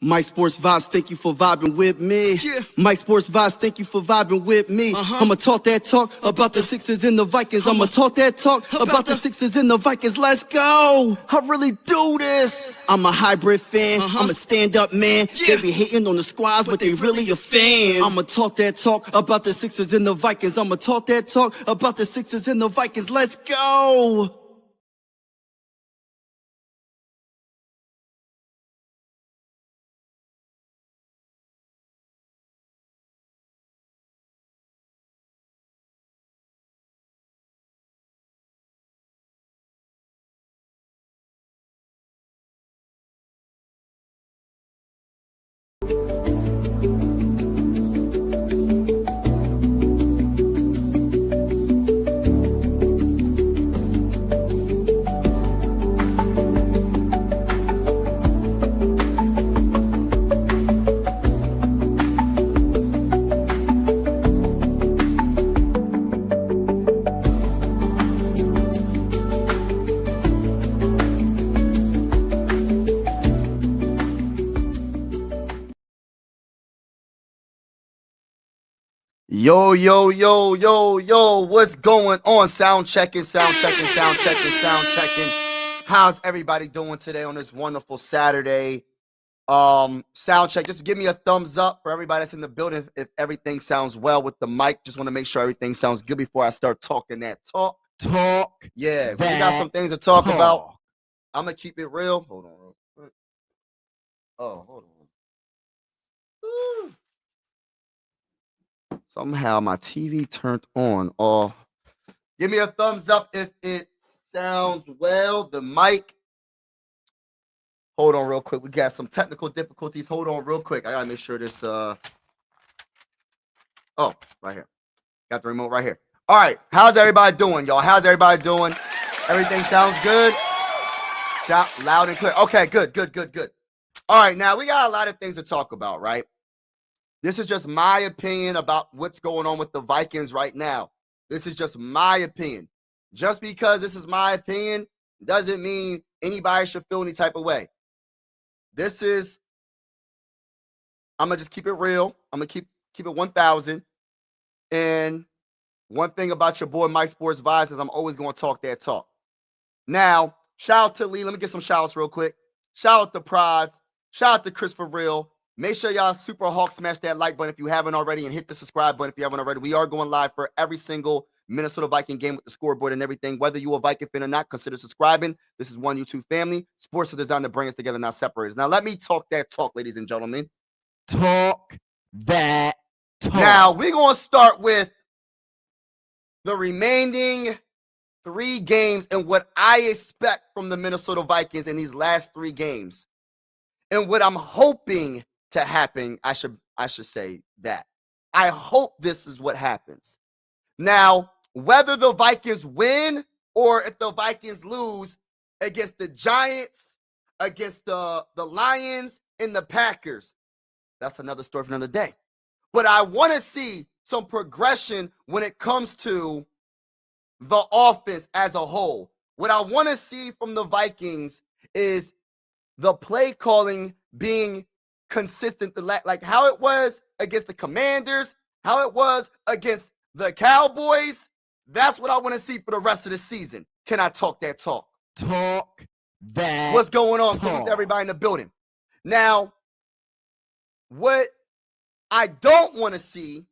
Mike Sports Vibes, thank you for vibing with me. Yeah. Mike Sports Vibes, thank you for vibing with me. I'ma talk that talk about the Sixers and the Vikings. I'ma talk that talk about the Sixers and the Vikings. Let's go. I really do this. I'm a hybrid fan. I'm a stand-up man. Yeah. They be hating on the squads, but they really a fan. I'ma talk that talk about the Sixers and the Vikings. I'ma talk that talk about the Sixers and the Vikings. Let's go. Yo, what's going on? Sound checking. How's everybody doing today on this wonderful Saturday? Sound check. Just give me a thumbs up for everybody that's in the building if everything sounds well with the mic. Just want to make sure everything sounds good before I start talking that talk. Yeah, we got some things to talk about. I'm going to keep it real. Hold on real quick. Oh, hold on. Woo. Somehow my TV turned on. Oh, give me a thumbs up if it sounds well. The mic. Hold on real quick. We got some technical difficulties. Hold on real quick. I gotta make sure this oh, right here. Got the remote right here. All right. How's everybody doing, y'all? How's everybody doing? Everything sounds good? Shout loud and clear. Okay, good. All right, now we got a lot of things to talk about, right? This is just my opinion about what's going on with the Vikings right now. This is just my opinion. Just because this is my opinion doesn't mean anybody should feel any type of way. This is, I'm going to just keep it real. I'm going to keep it 1,000. And one thing about your boy Mike Sports Vibes is I'm always going to talk that talk. Now, shout out to Lee. Let me get some shout outs real quick. Shout out to Prods. Shout out to Chris for real. Make sure y'all Super Hawk smash that like button if you haven't already and hit the subscribe button if you haven't already. We are going live for every single Minnesota Viking game with the scoreboard and everything. Whether you're a Viking fan or not, consider subscribing. This is one YouTube family. Sports are designed to bring us together, not separate us. Now, let me talk that talk, ladies and gentlemen. Talk that talk. Now, we're going to start with the remaining 3 games and what I expect from the Minnesota Vikings in these last 3 games. And what I'm hoping to happen, I should say that. I hope this is what happens. Now, whether the Vikings win or if the Vikings lose against the Giants, against the Lions, and the Packers, that's another story for another day. But I want to see some progression when it comes to the offense as a whole. What I want to see from the Vikings is the play calling being consistent, like how it was against the Commanders, how it was against the Cowboys. That's what I want to see for the rest of the season. Can I talk that talk? Talk that What's going on? talk. Salute to everybody in the building. Now, what I don't want to see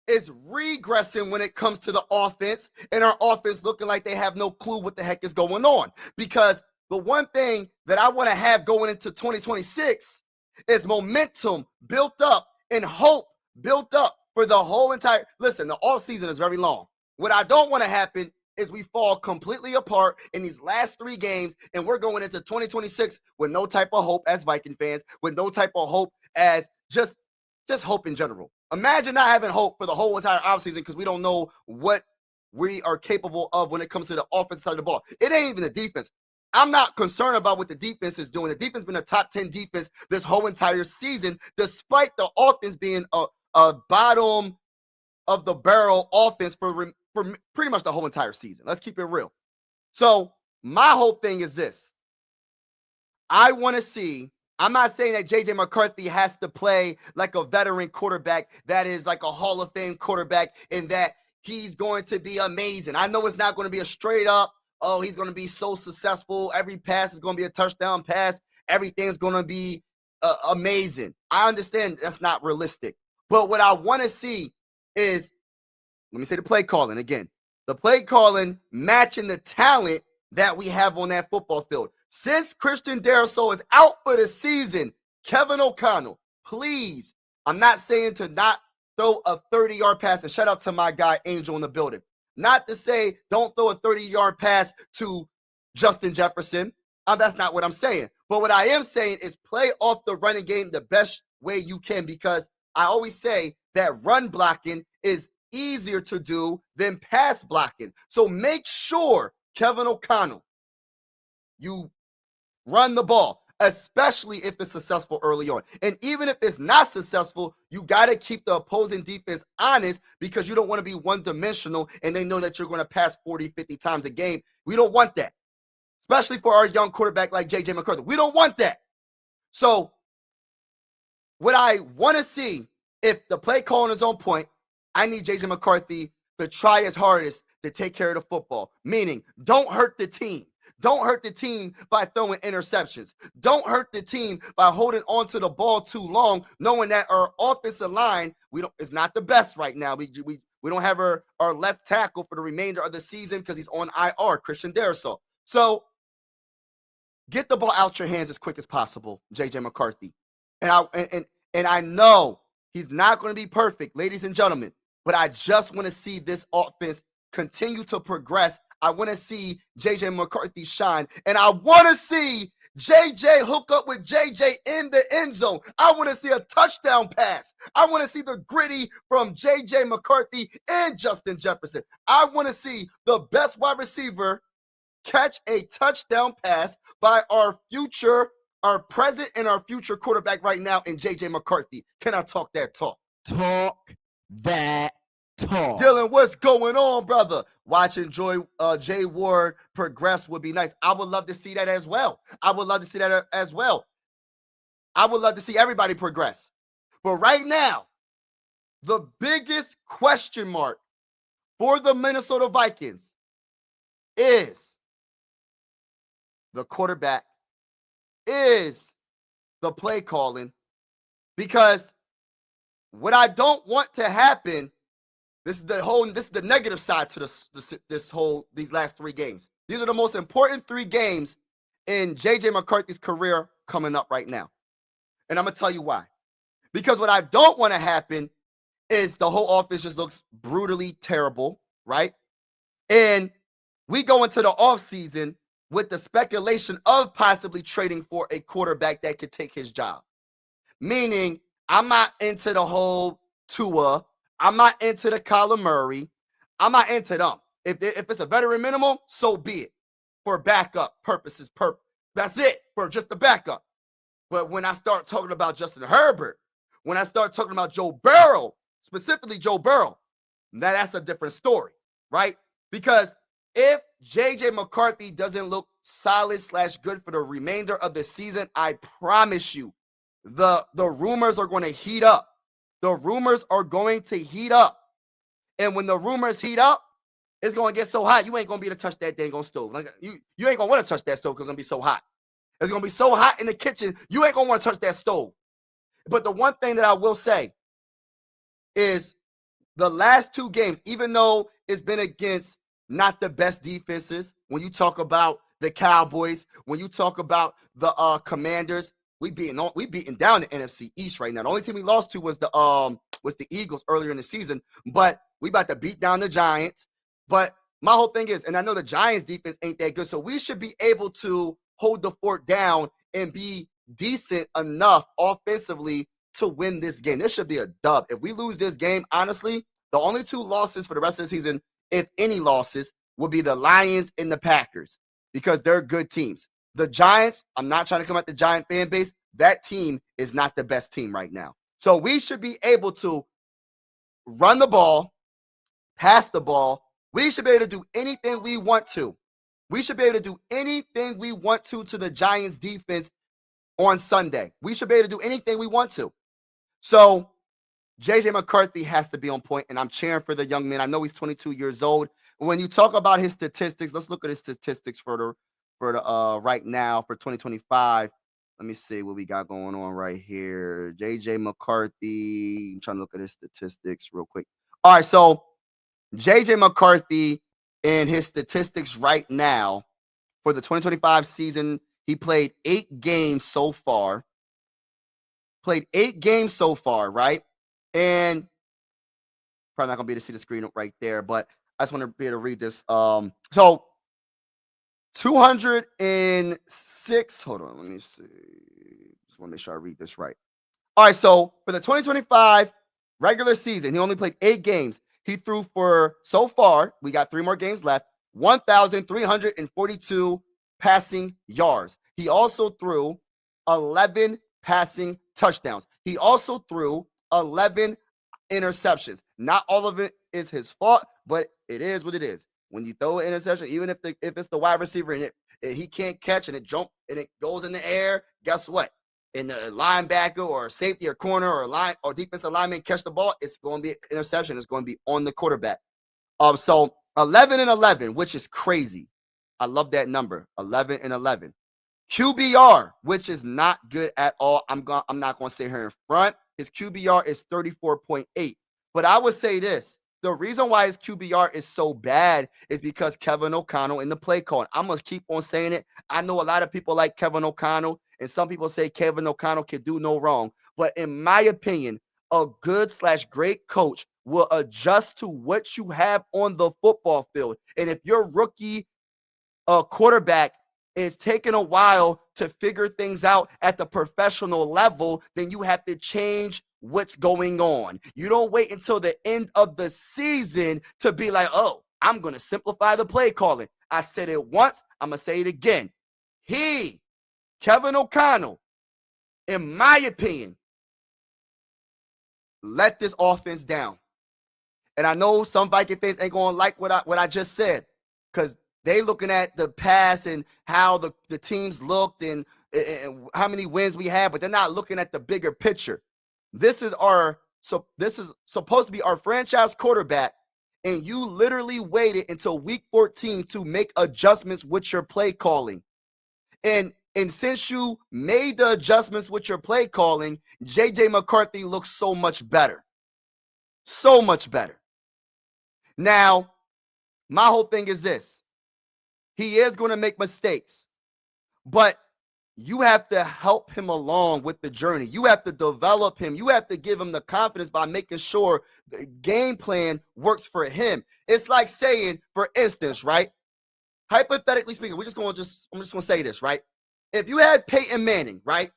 is regressing when it comes to the offense and our offense looking like they have no clue what the heck is going on. Because the one thing that I want to have going into 2026 is momentum built up and hope built up for the whole entire. Listen, the offseason is very long. What I don't want to happen is we fall completely apart in these last 3 games and we're going into 2026 with no type of hope as Viking fans, with no type of hope as just hope in general. Imagine not having hope for the whole entire offseason because we don't know what we are capable of when it comes to the offensive side of the ball. It ain't even the defense. I'm not concerned about what the defense is doing. The defense has been a top 10 defense this whole entire season, despite the offense being a bottom of the barrel offense for pretty much the whole entire season. Let's keep it real. So my whole thing is this. I want to see I'm not saying that J.J. McCarthy has to play like a veteran quarterback that is like a Hall of Fame quarterback and that he's going to be amazing. I know it's not going to be a straight up, oh, he's going to be so successful. Every pass is going to be a touchdown pass. Everything's going to be amazing. I understand that's not realistic. But what I want to see is, let me say the play calling again. The play calling matching the talent that we have on that football field. Since Christian Darrisaw is out for the season, Kevin O'Connell, please, I'm not saying to not throw a 30-yard pass, and shout out to my guy Angel in the building. Not to say don't throw a 30-yard pass to Justin Jefferson. That's not what I'm saying. But what I am saying is play off the running game the best way you can, because I always say that run blocking is easier to do than pass blocking. So make sure, Kevin O'Connell, you run the ball, especially if it's successful early on. And even if it's not successful, you got to keep the opposing defense honest, because you don't want to be one-dimensional and they know that you're going to pass 40, 50 times a game. We don't want that, especially for our young quarterback like J.J. McCarthy. We don't want that. So what I want to see, if the play calling is on point, I need J.J. McCarthy to try his hardest to take care of the football, meaning don't hurt the team. Don't hurt the team by throwing interceptions. Don't hurt the team by holding onto the ball too long, knowing that our offensive line is not the best right now. We don't have our left tackle for the remainder of the season because he's on IR, Christian Darrisaw. So get the ball out your hands as quick as possible, J.J. McCarthy. And I know he's not going to be perfect, ladies and gentlemen, but I just want to see this offense continue to progress. I want to see J.J. McCarthy shine, and I want to see J.J. hook up with J.J. in the end zone. I want to see a touchdown pass. I want to see the gritty from J.J. McCarthy and Justin Jefferson. I want to see the best wide receiver catch a touchdown pass by our present and our future quarterback right now in J.J. McCarthy. Can I talk that talk? Talk that talk. Dylan, what's going on, brother? Watching Jay Ward progress would be nice. I would love to see that as well. I would love to see that as well. I would love to see everybody progress. But right now, the biggest question mark for the Minnesota Vikings is the quarterback, is the play calling, because what I don't want to happen, this is the negative side to these last 3 games. These are the most important 3 games in J.J. McCarthy's career coming up right now. And I'm going to tell you why. Because what I don't want to happen is the whole offense just looks brutally terrible, right? And we go into the offseason with the speculation of possibly trading for a quarterback that could take his job. Meaning, I'm not into the whole Tua. I'm not into the Kyler Murray. I'm not into them. If it's a veteran minimum, so be it. For backup purposes, that's it, for just the backup. But when I start talking about Justin Herbert, when I start talking about Joe Burrow, specifically Joe Burrow, now that's a different story, right? Because if J.J. McCarthy doesn't look solid/good for the remainder of the season, I promise you, the rumors are going to heat up. The rumors are going to heat up. And when the rumors heat up, it's going to get so hot, you ain't going to be able to touch that dang on stove. Like, you ain't going to want to touch that stove because it's going to be so hot. It's going to be so hot in the kitchen, you ain't going to want to touch that stove. But the one thing that I will say is the last 2 games, even though it's been against not the best defenses, when you talk about the Cowboys, when you talk about the Commanders, we beating down the NFC East right now. The only team we lost to was the Eagles earlier in the season, but we about to beat down the Giants. But my whole thing is, and I know the Giants defense ain't that good, so we should be able to hold the fort down and be decent enough offensively to win this game. This should be a dub. If we lose this game, honestly, the only 2 losses for the rest of the season, if any losses, will be the Lions and the Packers, because they're good teams. The Giants, I'm not trying to come at the Giant fan base. That team is not the best team right now. So we should be able to run the ball, pass the ball. We should be able to do anything we want to. We should be able to do anything we want to the Giants defense on Sunday. We should be able to do anything we want to. So JJ McCarthy has to be on point, and I'm cheering for the young man. I know he's 22 years old. When you talk about his statistics, let's look at his statistics for the right now for 2025. Let me see what we got going on right here. JJ McCarthy. I'm trying to look at his statistics real quick. All right, so JJ McCarthy and his statistics right now for the 2025 season, he played 8 games so far. Played 8 games so far, right? And probably not gonna be able to see the screen right there, but I just want to be able to read this. So 206. Hold on, let me see. Just want to make sure I read this right. All right, so for the 2025 regular season, he only played 8 games. He threw for, so far, we got 3 more games left, 1,342 passing yards. He also threw 11 passing touchdowns. He also threw 11 interceptions. Not all of it is his fault, but it is what it is. When you throw an interception, even if it's the wide receiver and he can't catch and it goes in the air, guess what? And the linebacker or safety or corner or defensive lineman catch the ball, it's going to be an interception. It's going to be on the quarterback. So 11 and 11, which is crazy. I love that number, 11 and 11. QBR, which is not good at all. I'm not going to say here in front. His QBR is 34.8. But I would say this. The reason why his QBR is so bad is because Kevin O'Connell in the play call. I'm going to keep on saying it. I know a lot of people like Kevin O'Connell, and some people say Kevin O'Connell can do no wrong. But in my opinion, a good/great coach will adjust to what you have on the football field. And if your rookie quarterback is taking a while to figure things out at the professional level, then you have to change what's going on. You don't wait until the end of the season to be like, oh, I'm going to simplify the play calling. I said it once, I'm going to say it again. Kevin O'Connell, in my opinion, let this offense down. And I know some Viking fans ain't going to like what I just said, because they looking at the past and how the teams looked and how many wins we had, but they're not looking at the bigger picture. This is supposed to be our franchise quarterback, and you literally waited until week 14 to make adjustments with your play calling. And since you made the adjustments with your play calling, JJ McCarthy looks so much better. So much better. Now, my whole thing is this. He is going to make mistakes, but you have to help him along with the journey. You have to develop him. You have to give him the confidence by making sure the game plan works for him. It's like saying, for instance, right? Hypothetically speaking, I'm just going to say this, right? If you had Peyton Manning, right?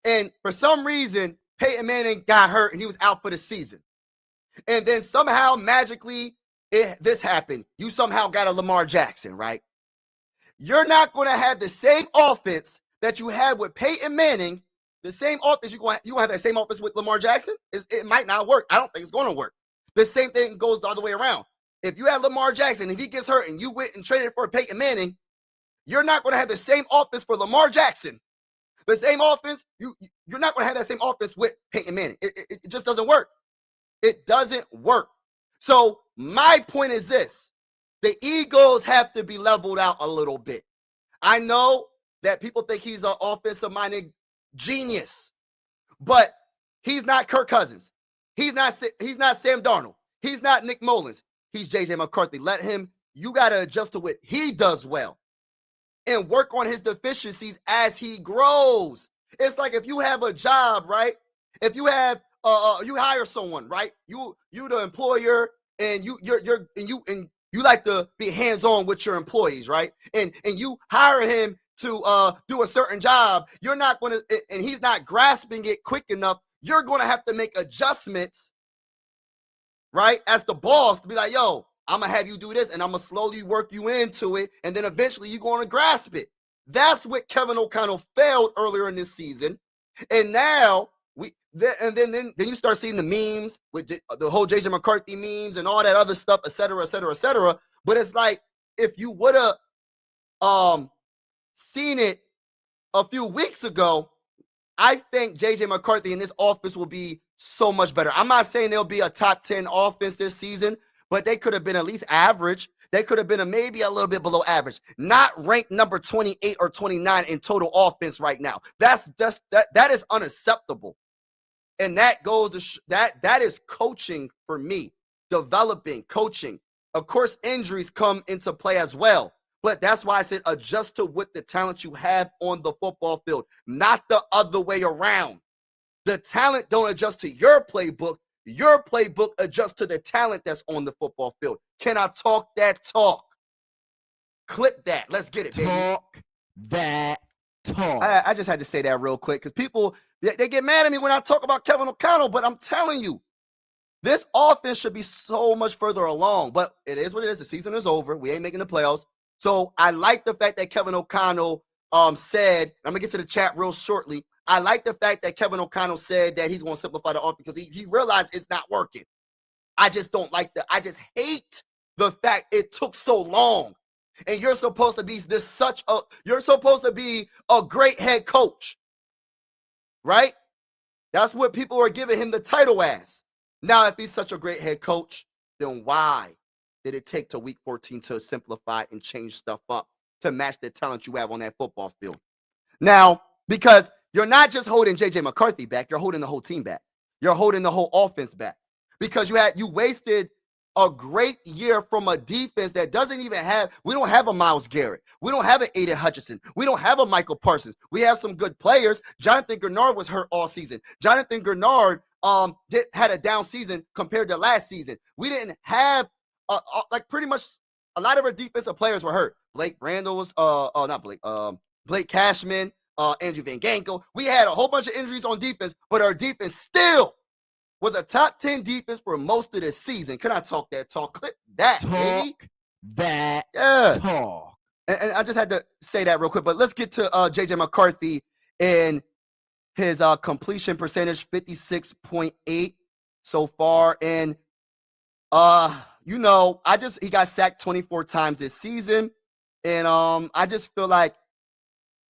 And for some reason, Peyton Manning got hurt and he was out for the season. And then somehow, magically, this happened. You somehow got a Lamar Jackson, right? You're not going to have the same offense that you had with Peyton Manning, the same offense. You going to have that same offense with Lamar Jackson? It might not work. I don't think it's going to work. The same thing goes the other way around. If you have Lamar Jackson, if he gets hurt and you went and traded for Peyton Manning, you're not going to have the same offense for Lamar Jackson. The same offense, you're not going to have that same offense with Peyton Manning. It just doesn't work. It doesn't work. So my point is this. The egos have to be leveled out a little bit. I know that people think he's an offensive-minded genius, but he's not Kirk Cousins. He's not Sam Darnold. He's not Nick Mullins. He's JJ McCarthy. You got to adjust to what he does well and work on his deficiencies as he grows. It's like if you have a job, right? If you have you hire someone, right? You the employer, and you like to be hands-on with your employees, right? And you hire him to do a certain job. You're not going to, and he's not grasping it quick enough. You're going to have to make adjustments, right? As the boss, to be like, yo, I'm going to have you do this, and I'm going to slowly work you into it, and then eventually you're going to grasp it. That's what Kevin O'Connell failed earlier in this season. And now then you start seeing the memes with the whole JJ McCarthy memes and all that other stuff, et cetera, et cetera, et cetera. But it's like, if you would have seen it a few weeks ago, I think J.J. McCarthy and this offense will be so much better. I'm not saying they'll be a top 10 offense this season, but they could have been at least average. They could have been maybe a little bit below average, not ranked number 28 or 29 in total offense right now. That is unacceptable. And that goes to that is coaching for me, developing, coaching. Of course, injuries come into play as well. But that's why I said adjust to what the talent you have on the football field, not the other way around. The talent don't adjust to your playbook. Your playbook adjusts to the talent that's on the football field. Can I talk that talk? Clip that. Let's get it, baby. Talk that talk. I just had to say that real quick because people, they get mad at me when I talk about Kevin O'Connell, but I'm telling you, this offense should be so much further along. But it is what it is. The season is over. We ain't making the playoffs. So I like the fact that Kevin O'Connell said, I'm going to get to the chat real shortly. I like the fact that Kevin O'Connell said that he's going to simplify the offense because he realized it's not working. I just don't like I just hate the fact it took so long. And you're supposed to be you're supposed to be a great head coach, right? That's what people are giving him the title as. Now, if he's such a great head coach, then why did it take to week 14 to simplify and change stuff up to match the talent you have on that football field? Now, because you're not just holding J.J. McCarthy back, you're holding the whole team back. You're holding the whole offense back because you wasted a great year from a defense that doesn't even have, we don't have a Myles Garrett. We don't have an Aiden Hutchinson. We don't have a Michael Parsons. We have some good players. Jonathan Grenard was hurt all season. Jonathan Grenard had a down season compared to last season. We didn't have like pretty much a lot of our defensive players were hurt. Blake Randall was Blake Cashman, Andrew Van Ginkel. We had a whole bunch of injuries on defense, but our defense still was a top 10 defense for most of the season. Can I talk that talk? Clip that, baby. That talk. And I just had to say that real quick, but let's get to J.J. McCarthy and his completion percentage, 56.8 so far. And, he got sacked 24 times this season. And I just feel like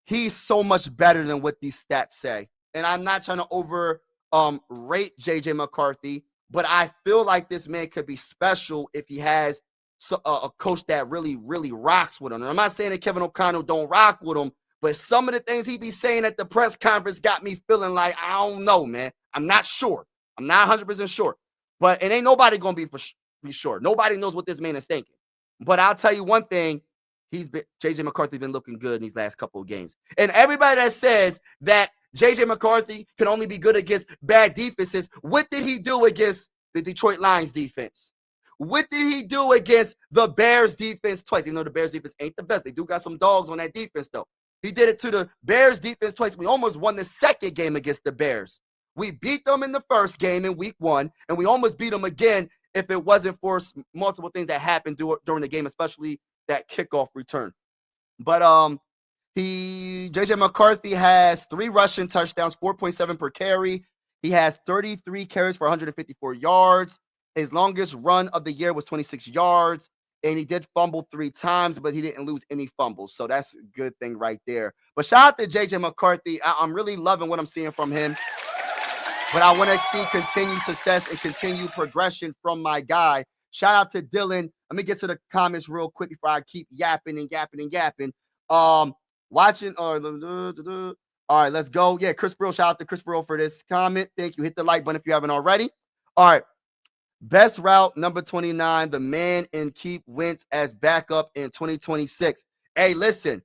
he's so much better than what these stats say. And I'm not trying to rate J.J. McCarthy, but I feel like this man could be special if he has a coach that really, really rocks with him. And I'm not saying that Kevin O'Connell don't rock with him, but some of the things he be saying at the press conference got me feeling like, I don't know, man. I'm not sure. I'm not 100% sure. But it ain't nobody going to be sure. Nobody knows what this man is thinking. But I'll tell you one thing. J.J. McCarthy's been looking good in these last couple of games. And everybody that says that J.J. McCarthy can only be good against bad defenses, what did he do against the Detroit Lions defense? What did he do against the Bears defense twice? Even though the Bears defense ain't the best. They do got some dogs on that defense, though. He did it to the Bears defense twice. We almost won the second game against the Bears. We beat them in the first game in week 1, and we almost beat them again if it wasn't for multiple things that happened during the game, especially that kickoff return. But J.J. McCarthy has 3 rushing touchdowns, 4.7 per carry. He has 33 carries for 154 yards. His longest run of the year was 26 yards, and he did fumble 3 times, but he didn't lose any fumbles. So that's a good thing right there. But shout out to J.J. McCarthy. I'm really loving what I'm seeing from him. But I want to see continued success and continued progression from my guy. Shout out to Dylan. Let me get to the comments real quick before I keep yapping and yapping and yapping. All right, let's go. Yeah, Chris Brill. Shout out to Chris Brill for this comment. Thank you. Hit the like button if you haven't already. All right. Best route, number 29, the man, and keep Wentz as backup in 2026. Hey, listen,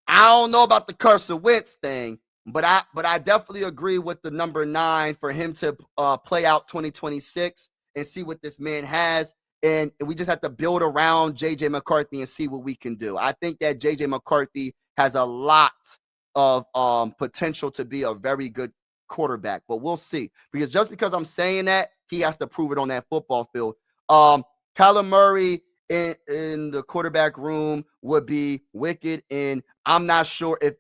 I don't know about the Carson Wentz thing, but I definitely agree with the number 9 for him to play out 2026 and see what this man has. And we just have to build around J.J. McCarthy and see what we can do. I think that J.J. McCarthy has a lot of potential to be a very good quarterback, but we'll see. Because just because I'm saying that, he has to prove it on that football field. Kyler Murray in the quarterback room would be wicked, and I'm not sure if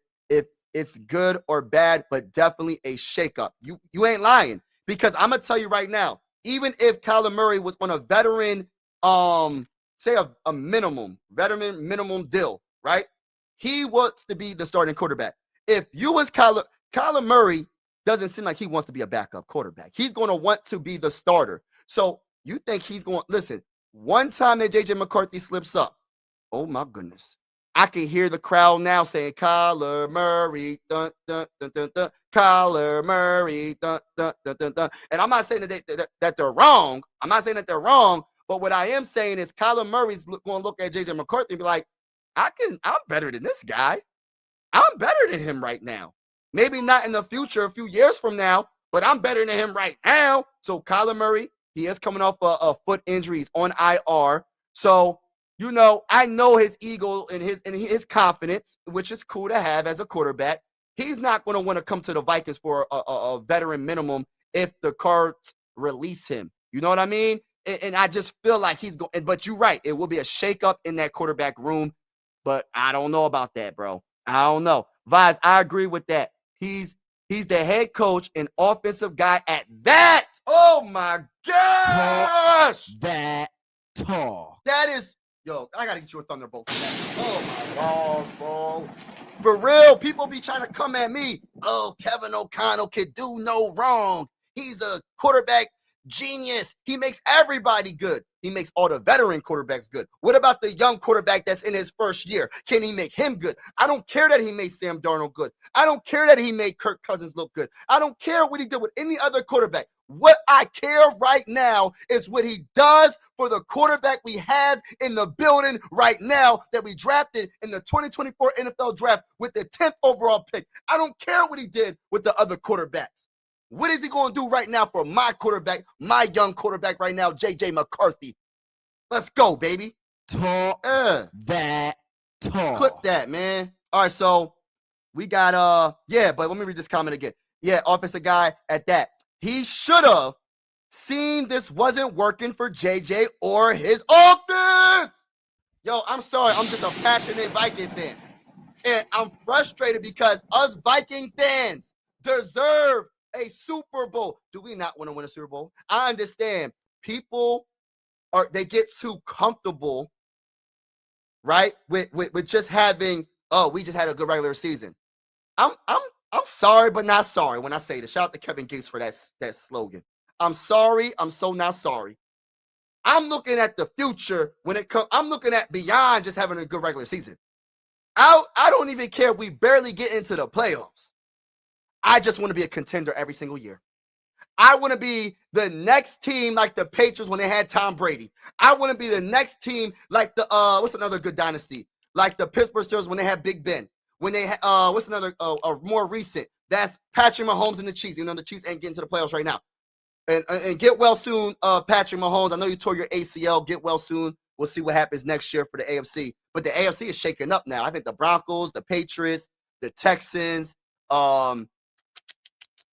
it's good or bad, but definitely a shakeup. You ain't lying, because I'm gonna tell you right now, even if Kyler Murray was on a veteran, say a minimum deal, right? He wants to be the starting quarterback. if you was Kyler Murray doesn't seem like he wants to be a backup quarterback. He's going to want to be the starter. So you think he's going, listen, one time that J.J. McCarthy slips up, oh my goodness. I can hear the crowd now saying, Kyler Murray, dun, dun, dun, dun, dun, Kyler Murray, dun, dun, dun, dun, dun. And I'm not saying that they're wrong. I'm not saying that they're wrong. But what I am saying is Kyler Murray's going to look at J.J. McCarthy and be like, I'm better than this guy. I'm better than him right now. Maybe not in the future, a few years from now, but I'm better than him right now. So Kyler Murray, he is coming off a foot injury. He's on IR. So, you know, I know his ego and his confidence, which is cool to have as a quarterback. He's not going to want to come to the Vikings for a veteran minimum if the Cards release him. You know what I mean? And I just feel like he's going. But you're right. It will be a shakeup in that quarterback room. But I don't know about that, bro. I don't know. Vaz, I agree with that. He's the head coach and offensive guy at that. Oh, my gosh. That talk. That is, yo, I got to get you a Thunderbolt for that. Oh, my balls, bro. For real, people be trying to come at me. Oh, Kevin O'Connell can do no wrong. He's a quarterback genius. He makes everybody good. He makes all the veteran quarterbacks good. What about the young quarterback that's in his first year? Can he make him good? I don't care that he made Sam Darnold good. I don't care that he made Kirk Cousins look good. I don't care what he did with any other quarterback. What I care right now is what he does for the quarterback we have in the building right now that we drafted in the 2024 NFL draft with the 10th overall pick. I don't care what he did with the other quarterbacks. What is he going to do right now for my quarterback, my young quarterback right now, J.J. McCarthy? Let's go, baby. Talk that talk. Clip that, man. All right, so we got, yeah, but let me read this comment again. Yeah, offensive guy at that. He should have seen this wasn't working for JJ or his offense. Yo, I'm sorry. I'm just a passionate Viking fan. And I'm frustrated because us Viking fans deserve a Super Bowl. Do we not want to win a Super Bowl? I understand. People they get too comfortable, right? With just having, oh, we just had a good regular season. I'm sorry, but not sorry when I say this. Shout out to Kevin Gates for that slogan. I'm sorry. I'm so not sorry. I'm looking at the future when it comes. I'm looking at beyond just having a good regular season. I don't even care if we barely get into the playoffs. I just want to be a contender every single year. I want to be the next team like the Patriots when they had Tom Brady. I want to be the next team like the what's another good dynasty? Like the Pittsburgh Steelers when they had Big Ben. When they what's another more recent? That's Patrick Mahomes and the Chiefs. You know the Chiefs ain't getting to the playoffs right now. And get well soon, Patrick Mahomes. I know you tore your ACL. Get well soon. We'll see what happens next year for the AFC. But the AFC is shaking up now. I think the Broncos, the Patriots, the Texans.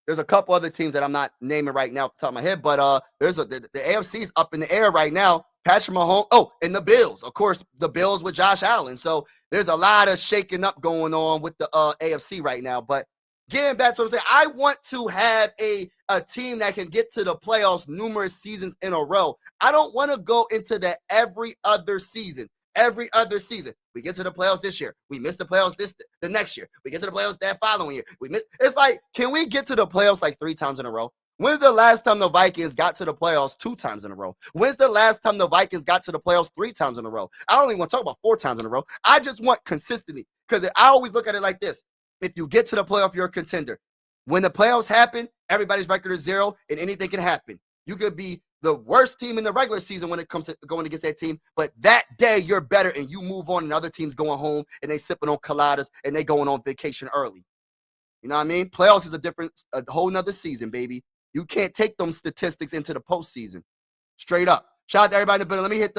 There's a couple other teams that I'm not naming right now off the top of my head, but the AFC is up in the air right now. Patrick Mahomes, and the Bills. Of course, the Bills with Josh Allen. So there's a lot of shaking up going on with the AFC right now. But getting back to what I'm saying, I want to have a team that can get to the playoffs numerous seasons in a row. I don't want to go into that every other season. Every other season. We get to the playoffs this year. We miss the playoffs the next year. We get to the playoffs that following year. It's like, can we get to the playoffs like 3 times in a row? When's the last time the Vikings got to the playoffs 2 times in a row? When's the last time the Vikings got to the playoffs 3 times in a row? I don't even want to talk about 4 times in a row. I just want consistency because I always look at it like this. If you get to the playoff, you're a contender. When the playoffs happen, everybody's record is 0 and anything can happen. You could be the worst team in the regular season when it comes to going against that team, but that day you're better and you move on and other teams going home and they sipping on coladas and they going on vacation early. You know what I mean? Playoffs is a whole nother season, baby. You can't take them statistics into the postseason. Straight up. Shout out to everybody in the building. Let me hit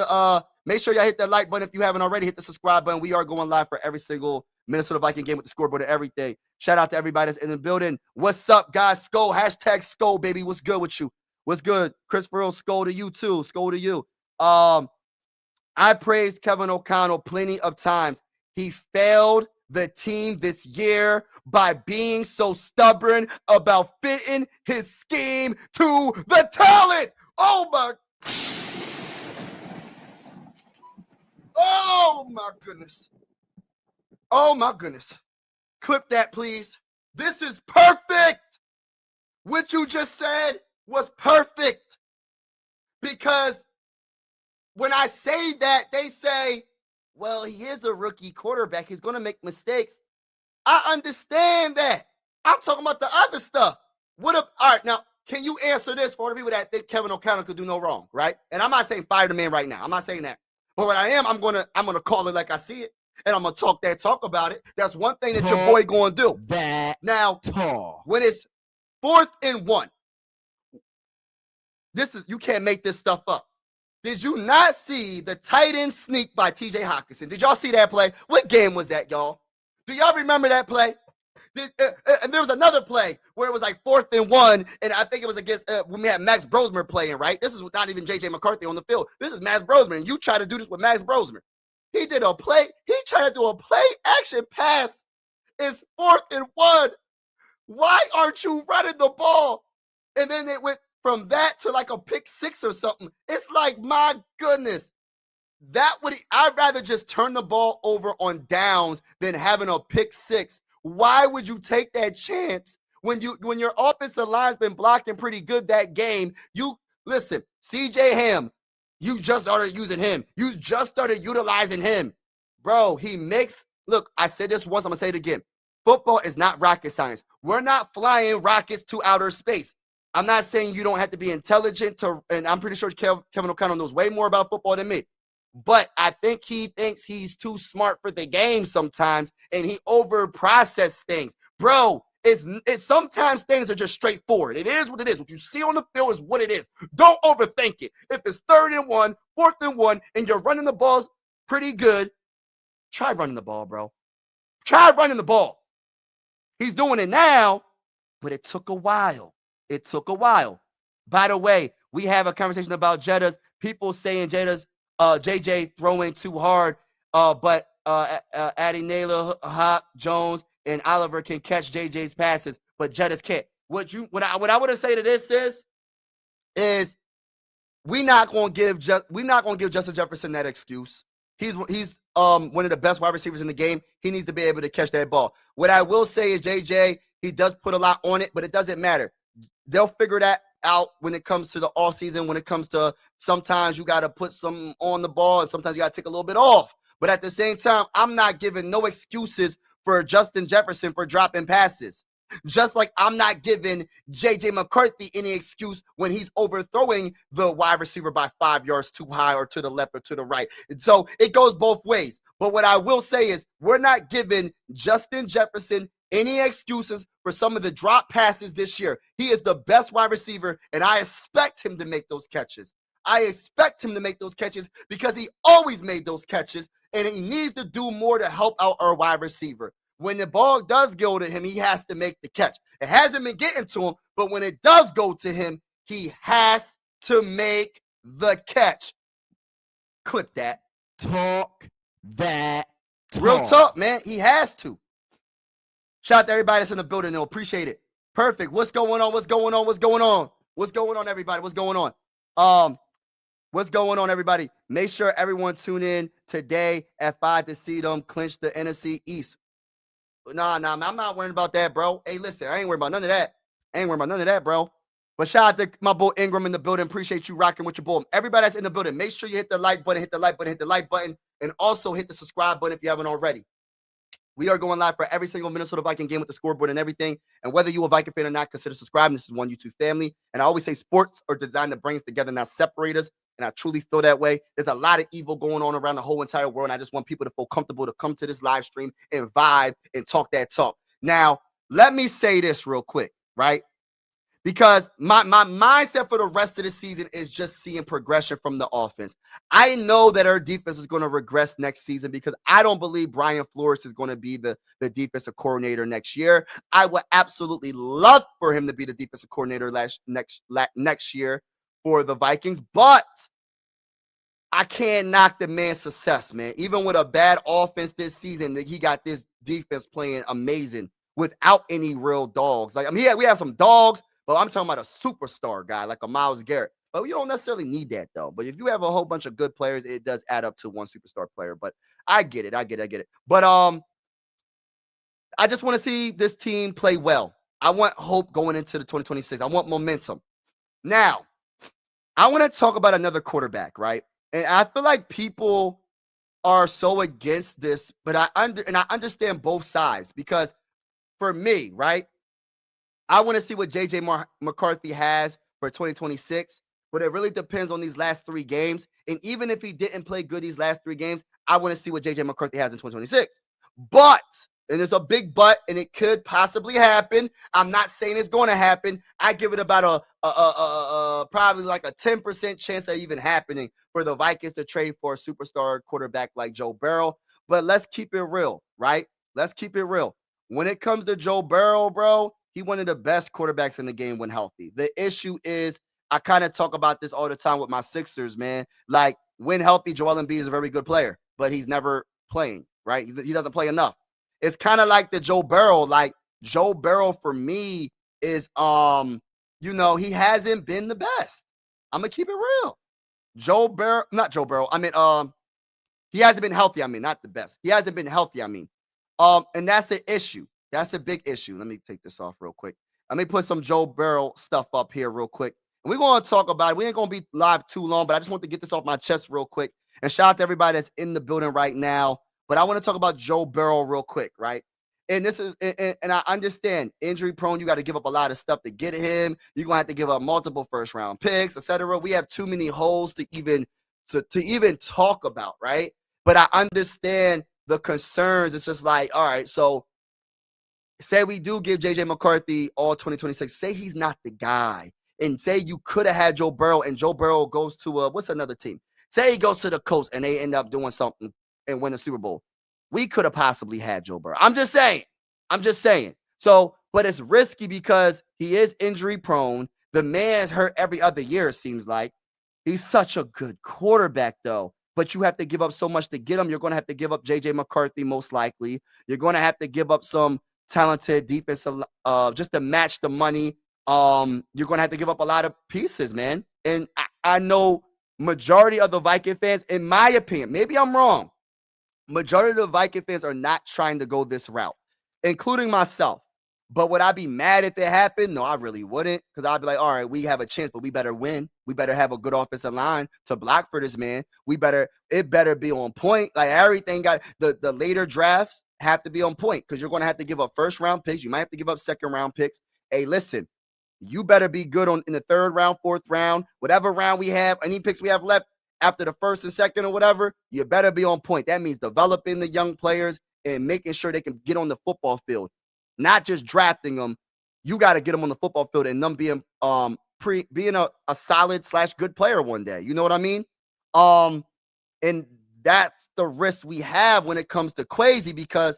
make sure y'all hit that like button if you haven't already. Hit the subscribe button. We are going live for every single Minnesota Viking game with the scoreboard and everything. Shout out to everybody that's in the building. What's up, guys? Skol, #Skol, baby. What's good with you? What's good? Christopher, Skol to you too. Skol to you. I praised Kevin O'Connell plenty of times. He failed the team this year by being so stubborn about fitting his scheme to the talent. Oh my goodness. Oh my goodness. Clip that, please. This is perfect. What you just said was perfect. Because when I say that, they say, well, he is a rookie quarterback. He's going to make mistakes. I understand that. I'm talking about the other stuff. All right, now, can you answer this for the people that think Kevin O'Connell could do no wrong, right? And I'm not saying fire the man right now. I'm not saying that. But what I am, I'm gonna call it like I see it, and I'm gonna talk about it. That's one thing that your boy gonna do. Now, when it's 4th and 1, you can't make this stuff up. Did you not see the tight end sneak by T.J. Hockenson? Did y'all see that play? What game was that, y'all? Do y'all remember that play? And there was another play where it was like 4th and 1, and I think it was against when we had Max Brosmer playing, right? This is not even J.J. McCarthy on the field. This is Max Brosmer, and you try to do this with Max Brosmer. He did a play. He tried to do a play-action pass. It's 4th and 1. Why aren't you running the ball? And then it went from that to like a pick 6 or something. It's like, my goodness. I'd rather just turn the ball over on downs than having a pick 6. Why would you take that chance when your offensive line's been blocking pretty good that game? Listen, CJ Ham, you just started using him. You just started utilizing him. Bro, look, I said this once, I'm going to say it again. Football is not rocket science. We're not flying rockets to outer space. I'm not saying you don't have to be intelligent and I'm pretty sure Kevin O'Connell knows way more about football than me. But I think he thinks he's too smart for the game sometimes, and he over-processes things. Bro, it's sometimes things are just straightforward. It is what it is. What you see on the field is what it is. Don't overthink it. If it's 3rd and 1, 4th and 1, and you're running the balls pretty good, try running the ball, bro. Try running the ball. He's doing it now, but it took a while. By the way, we have a conversation about Jetta's. People saying JJ throwing too hard, but adding Naylor, Hop, Jones, and Oliver can catch JJ's passes, but Jettas can't. What I would have say to this is we're not gonna give Justin Jefferson that excuse. He's one of the best wide receivers in the game. He needs to be able to catch that ball. What I will say is JJ, he does put a lot on it, but it doesn't matter. They'll figure that out when it comes to the off season, when it comes to sometimes you got to put some on the ball and sometimes you got to take a little bit off. But at the same time, I'm not giving no excuses for Justin Jefferson for dropping passes. Just like I'm not giving J.J. McCarthy any excuse when he's overthrowing the wide receiver by 5 yards too high or to the left or to the right. And so it goes both ways. But what I will say is we're not giving Justin Jefferson any excuses for some of the drop passes this year. He is the best wide receiver, and I expect him to make those catches. Because he always made those catches, and he needs to do more to help out our wide receiver. When the ball does go to him, he has to make the catch. It hasn't been getting to him, but when it does go to him, he has to make the catch. Clip that. Talk that talk. Real talk, man. He has to. Shout out to everybody that's in the building. They'll appreciate it. Perfect. What's going on, everybody? What's going on, everybody? Make sure everyone tune in today at 5 to see them clinch the NFC East. Nah, I'm not worrying about that, bro. Hey, listen, I ain't worried about none of that. Bro. But shout out to my boy Ingram in the building. Appreciate you rocking with your boy. Everybody that's in the building, make sure you hit the like button, and also hit the subscribe button if you haven't already. We are going live for every single Minnesota Viking game with the scoreboard and everything. And whether you're a Viking fan or not, consider subscribing. This is one YouTube family. And I always say sports are designed to bring us together, not separate us. And I truly feel that way. There's a lot of evil going on around the whole entire world. And I just want people to feel comfortable to come to this live stream and vibe and talk that talk. Now, let me say this real quick, right? Because my mindset for the rest of the season is just seeing progression from the offense. I know that our defense is going to regress next season because I don't believe Brian Flores is going to be the defensive coordinator next year. I would absolutely love for him to be the defensive coordinator next year for the Vikings, but I can't knock the man's success, man. Even with a bad offense this season, he got this defense playing amazing without any real dogs. Like, I mean, we have some dogs, but I'm talking about a superstar guy like a Myles Garrett. But you don't necessarily need that, though. But if you have a whole bunch of good players, it does add up to one superstar player. But I get it. But I just want to see this team play well. I want hope going into the 2026. I want momentum. Now, I want to talk about another quarterback, right? And I feel like people are so against this, but I understand both sides because for me, right, I want to see what J.J. McCarthy has for 2026, but it really depends on these last 3 games. And even if he didn't play good these last 3 games, I want to see what J.J. McCarthy has in 2026. But, and it's a big but, and it could possibly happen. I'm not saying it's going to happen. I give it about probably like a 10% chance of even happening for the Vikings to trade for a superstar quarterback like Joe Burrow. But let's keep it real, right? Let's keep it real. When it comes to Joe Burrow, bro, he's one of the best quarterbacks in the game when healthy. The issue is, I kind of talk about this all the time with my Sixers, man. Like, when healthy, Joel Embiid is a very good player, but he's never playing, right? He doesn't play enough. It's kind of like the Joe Burrow. Like, Joe Burrow for me is, he hasn't been the best. I'm going to keep it real. Not Joe Burrow. I mean, he hasn't been healthy. I mean, not the best. He hasn't been healthy. I mean, and that's an issue. That's a big issue. Let me take this off real quick. Let me put some Joe Burrow stuff up here real quick. And we're going to talk about it. We ain't going to be live too long, but I just want to get this off my chest real quick. And shout out to everybody that's in the building right now. But I want to talk about Joe Burrow real quick, right? And this is, and I understand injury prone. You got to give up a lot of stuff to get him. You're going to have to give up multiple first round picks, etc. We have too many holes to even talk about, right? But I understand the concerns. It's just like, all right, so say we do give J.J. McCarthy all 2026. Say he's not the guy. And say you could have had Joe Burrow and Joe Burrow goes to what's another team? Say he goes to the Colts and they end up doing something and win the Super Bowl. We could have possibly had Joe Burrow. I'm just saying. So, but it's risky because he is injury prone. The man's hurt every other year, it seems like. He's such a good quarterback, though. But you have to give up so much to get him. You're going to have to give up J.J. McCarthy, most likely. You're going to have to give up some talented defense just to match the money. You're going to have to give up a lot of pieces, man. And I know majority of the Viking fans, in my opinion, maybe I'm wrong, majority of the Viking fans are not trying to go this route, including myself. But would I be mad if it happened? No, I really wouldn't, because I'd be like, all right, we have a chance, but we better win. We better have a good offensive line to block for this man. It better be on point. Like, everything got the later drafts have to be on point, because you're going to have to give up first round picks. You might have to give up second round picks. Hey, listen, you better be good in the third round, fourth round, whatever round we have, any picks we have left after the first and second or whatever, you better be on point. That means developing the young players and making sure they can get on the football field, not just drafting them. You got to get them on the football field and them being a solid / good player one day. You know what I mean? And that's the risk we have when it comes to Kwesi, because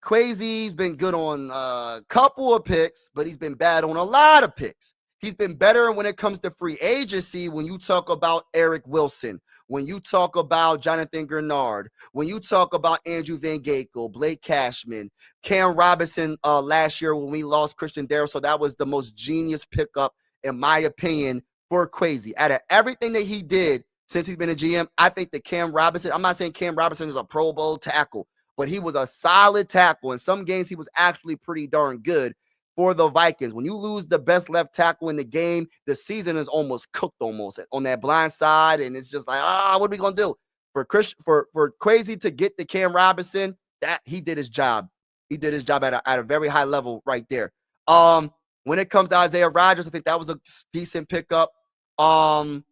Kwesi's been good on a couple of picks, but he's been bad on a lot of picks. He's been better when it comes to free agency. When you talk about Eric Wilson, when you talk about Jonathan Grenard, when you talk about Andrew Van Ginkel, Blake Cashman, Cam Robinson last year when we lost Christian Darrisaw, so that was the most genius pickup, in my opinion, for Kwesi. Out of everything that he did since he's been a GM, I think that Cam Robinson, I'm not saying Cam Robinson is a Pro Bowl tackle, but he was a solid tackle. In some games, he was actually pretty darn good for the Vikings. When you lose the best left tackle in the game, the season is almost cooked on that blind side, and it's just like, what are we gonna do? For Kwesi to get the Cam Robinson, that he did his job. He did his job at a very high level right there. When it comes to Isaiah Rodgers, I think that was a decent pickup. The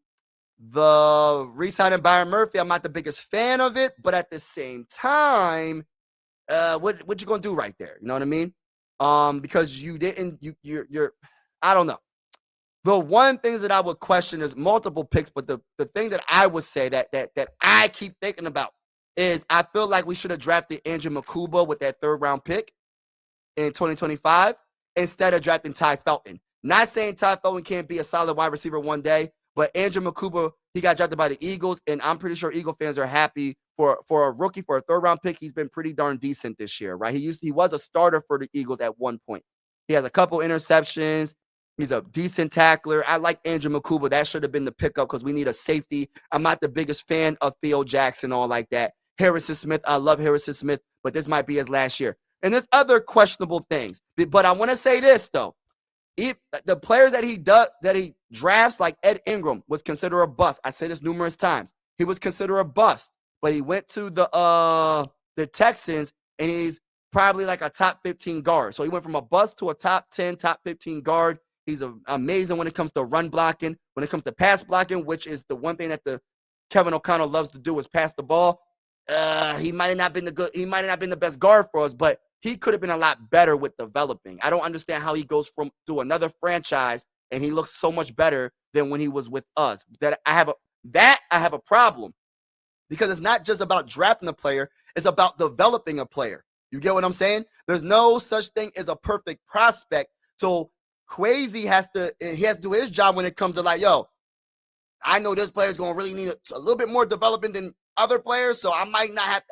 re-signing Byron Murphy, I'm not the biggest fan of it, but at the same time, what you gonna do right there? You know what I mean? Because you're I don't know. The one thing that I would question is multiple picks, but the thing that I would say that I keep thinking about is I feel like we should have drafted Andrew Makuba with that third round pick in 2025 instead of drafting Ty Felton. Not saying Ty Felton can't be a solid wide receiver one day, but Andrew Makuba, he got drafted by the Eagles, and I'm pretty sure Eagle fans are happy for a rookie, for a third round pick. He's been pretty darn decent this year, right? He was a starter for the Eagles at one point. He has a couple interceptions. He's a decent tackler. I like Andrew Makuba. That should have been the pickup because we need a safety. I'm not the biggest fan of Theo Jackson, all like that. Harrison Smith, I love Harrison Smith, but this might be his last year. And there's other questionable things. But I want to say this though. If the players that he drafts, like Ed Ingram, was considered a bust. I said this numerous times. He was considered a bust, but he went to the Texans, and he's probably like a top 15 guard. So he went from a bust to a top 10, top 15 guard. He's amazing when it comes to run blocking, when it comes to pass blocking, which is the one thing that the Kevin O'Connell loves to do is pass the ball. He might have not been the best guard for us, but he could have been a lot better with developing. I don't understand how he goes to another franchise and he looks so much better than when he was with us. I have a problem, because it's not just about drafting a player, it's about developing a player. You get what I'm saying? There's no such thing as a perfect prospect. So Kwesi has to do his job when it comes to like, yo, I know this player is going to really need a little bit more development than other players, so I might not have.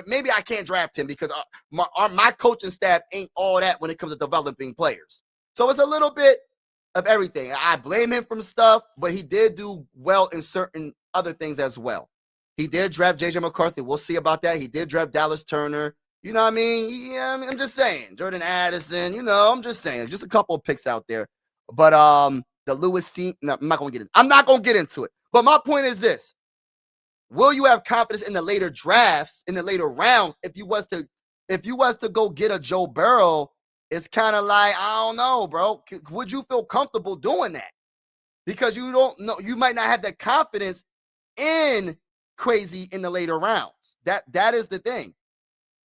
Maybe I can't draft him because my coaching staff ain't all that when it comes to developing players. So it's a little bit of everything. I blame him from stuff, but he did do well in certain other things as well. He did draft J.J. McCarthy. We'll see about that. He did draft Dallas Turner. You know what I mean? Yeah, I'm just saying. Jordan Addison. You know, I'm just saying. Just a couple of picks out there. But the Lewis C. No, I'm not gonna get into it. But my point is this. Will you have confidence in the later drafts, in the later rounds? If you was to go get a Joe Burrow, it's kind of like, I don't know, bro. Would you feel comfortable doing that? Because you don't know, you might not have that confidence in Kwesi in the later rounds. That is the thing.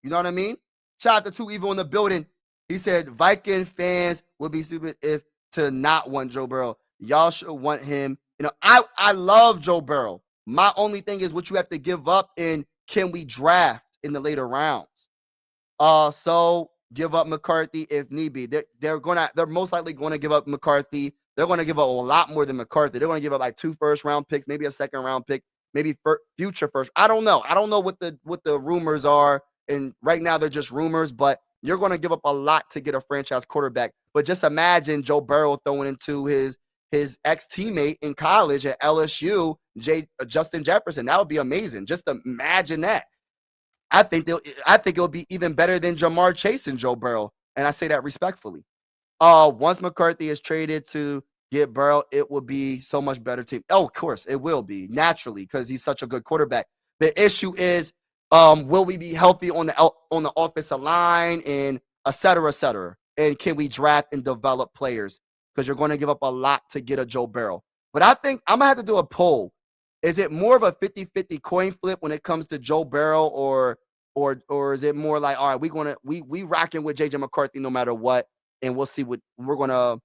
You know what I mean? Shout out to Two Evil in the building. He said Viking fans would be stupid if to not want Joe Burrow. Y'all should want him. You know, I love Joe Burrow. My only thing is what you have to give up in can we draft in the later rounds. So give up McCarthy if need be. They're most likely going to give up McCarthy. They're going to give up a lot more than McCarthy. They're going to give up like 2 first-round picks, maybe a second-round pick, maybe future first. I don't know. I don't know what the rumors are, and right now they're just rumors. But you're going to give up a lot to get a franchise quarterback. But just imagine Joe Burrow throwing into his ex-teammate in college at LSU, Justin Jefferson. That would be amazing. Just imagine that. I think it'll be even better than Jamar Chase and Joe Burrow, and I say that respectfully. Once McCarthy is traded to get Burrow, it will be so much better team. Oh, of course, it will be naturally because he's such a good quarterback. The issue is, will we be healthy on the offensive line and et cetera, et cetera? And can we draft and develop players? Because you're going to give up a lot to get a Joe Burrow. But I think I'm going to have to do a poll. Is it more of a 50-50 coin flip when it comes to Joe Burrow, or is it more like, all right, we rocking with J.J. McCarthy no matter what, and we'll see what we're gonna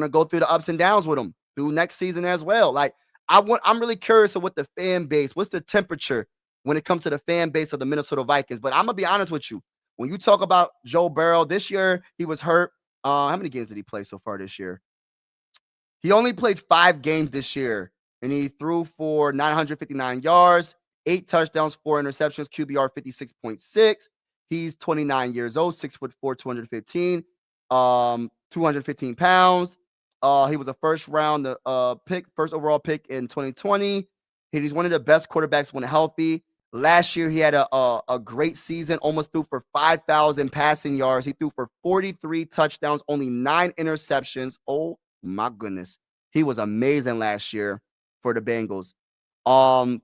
go through the ups and downs with him through next season as well. Like I'm really curious of what the fan base, what's the temperature when it comes to the fan base of the Minnesota Vikings. But I'm gonna be honest with you. When you talk about Joe Burrow, this year he was hurt. How many games did he play so far this year? He only played 5 games this year, and he threw for 959 yards, 8 touchdowns, 4 interceptions, QBR 56.6. He's 29 years old, 6'4", 215, 215 pounds. He was a first overall pick in 2020. He's one of the best quarterbacks when healthy. Last year, he had a great season, almost threw for 5,000 passing yards. He threw for 43 touchdowns, only 9 interceptions. Oh, my goodness. He was amazing last year for the Bengals.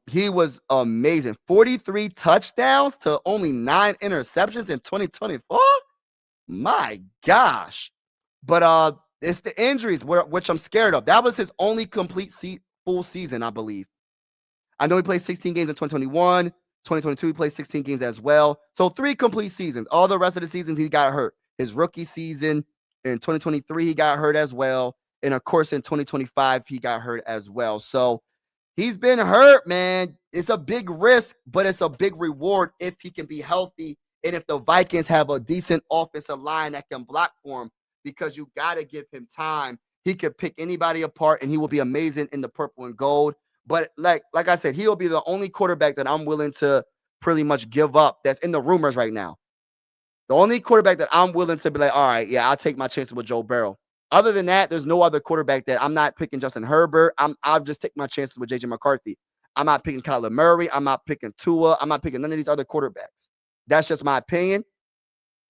He was amazing. 43 touchdowns to only 9 interceptions in 2024. My gosh. But it's the injuries which I'm scared of. That was his only complete full season, I believe. I know he played 16 games in 2021. 2022, he played 16 games as well. So 3 complete seasons. All the rest of the seasons, he got hurt. His rookie season in 2023, he got hurt as well. And, of course, in 2025, he got hurt as well. So he's been hurt, man. It's a big risk, but it's a big reward if he can be healthy and if the Vikings have a decent offensive line that can block for him, because you got to give him time. He could pick anybody apart, and he will be amazing in the purple and gold. But like I said, he'll be the only quarterback that I'm willing to pretty much give up that's in the rumors right now. The only quarterback that I'm willing to be like, all right, yeah, I'll take my chances with Joe Burrow. Other than that, there's no other quarterback that I'm not picking. Justin Herbert. I'll just take my chances with J.J. McCarthy. I'm not picking Kyler Murray. I'm not picking Tua. I'm not picking none of these other quarterbacks. That's just my opinion.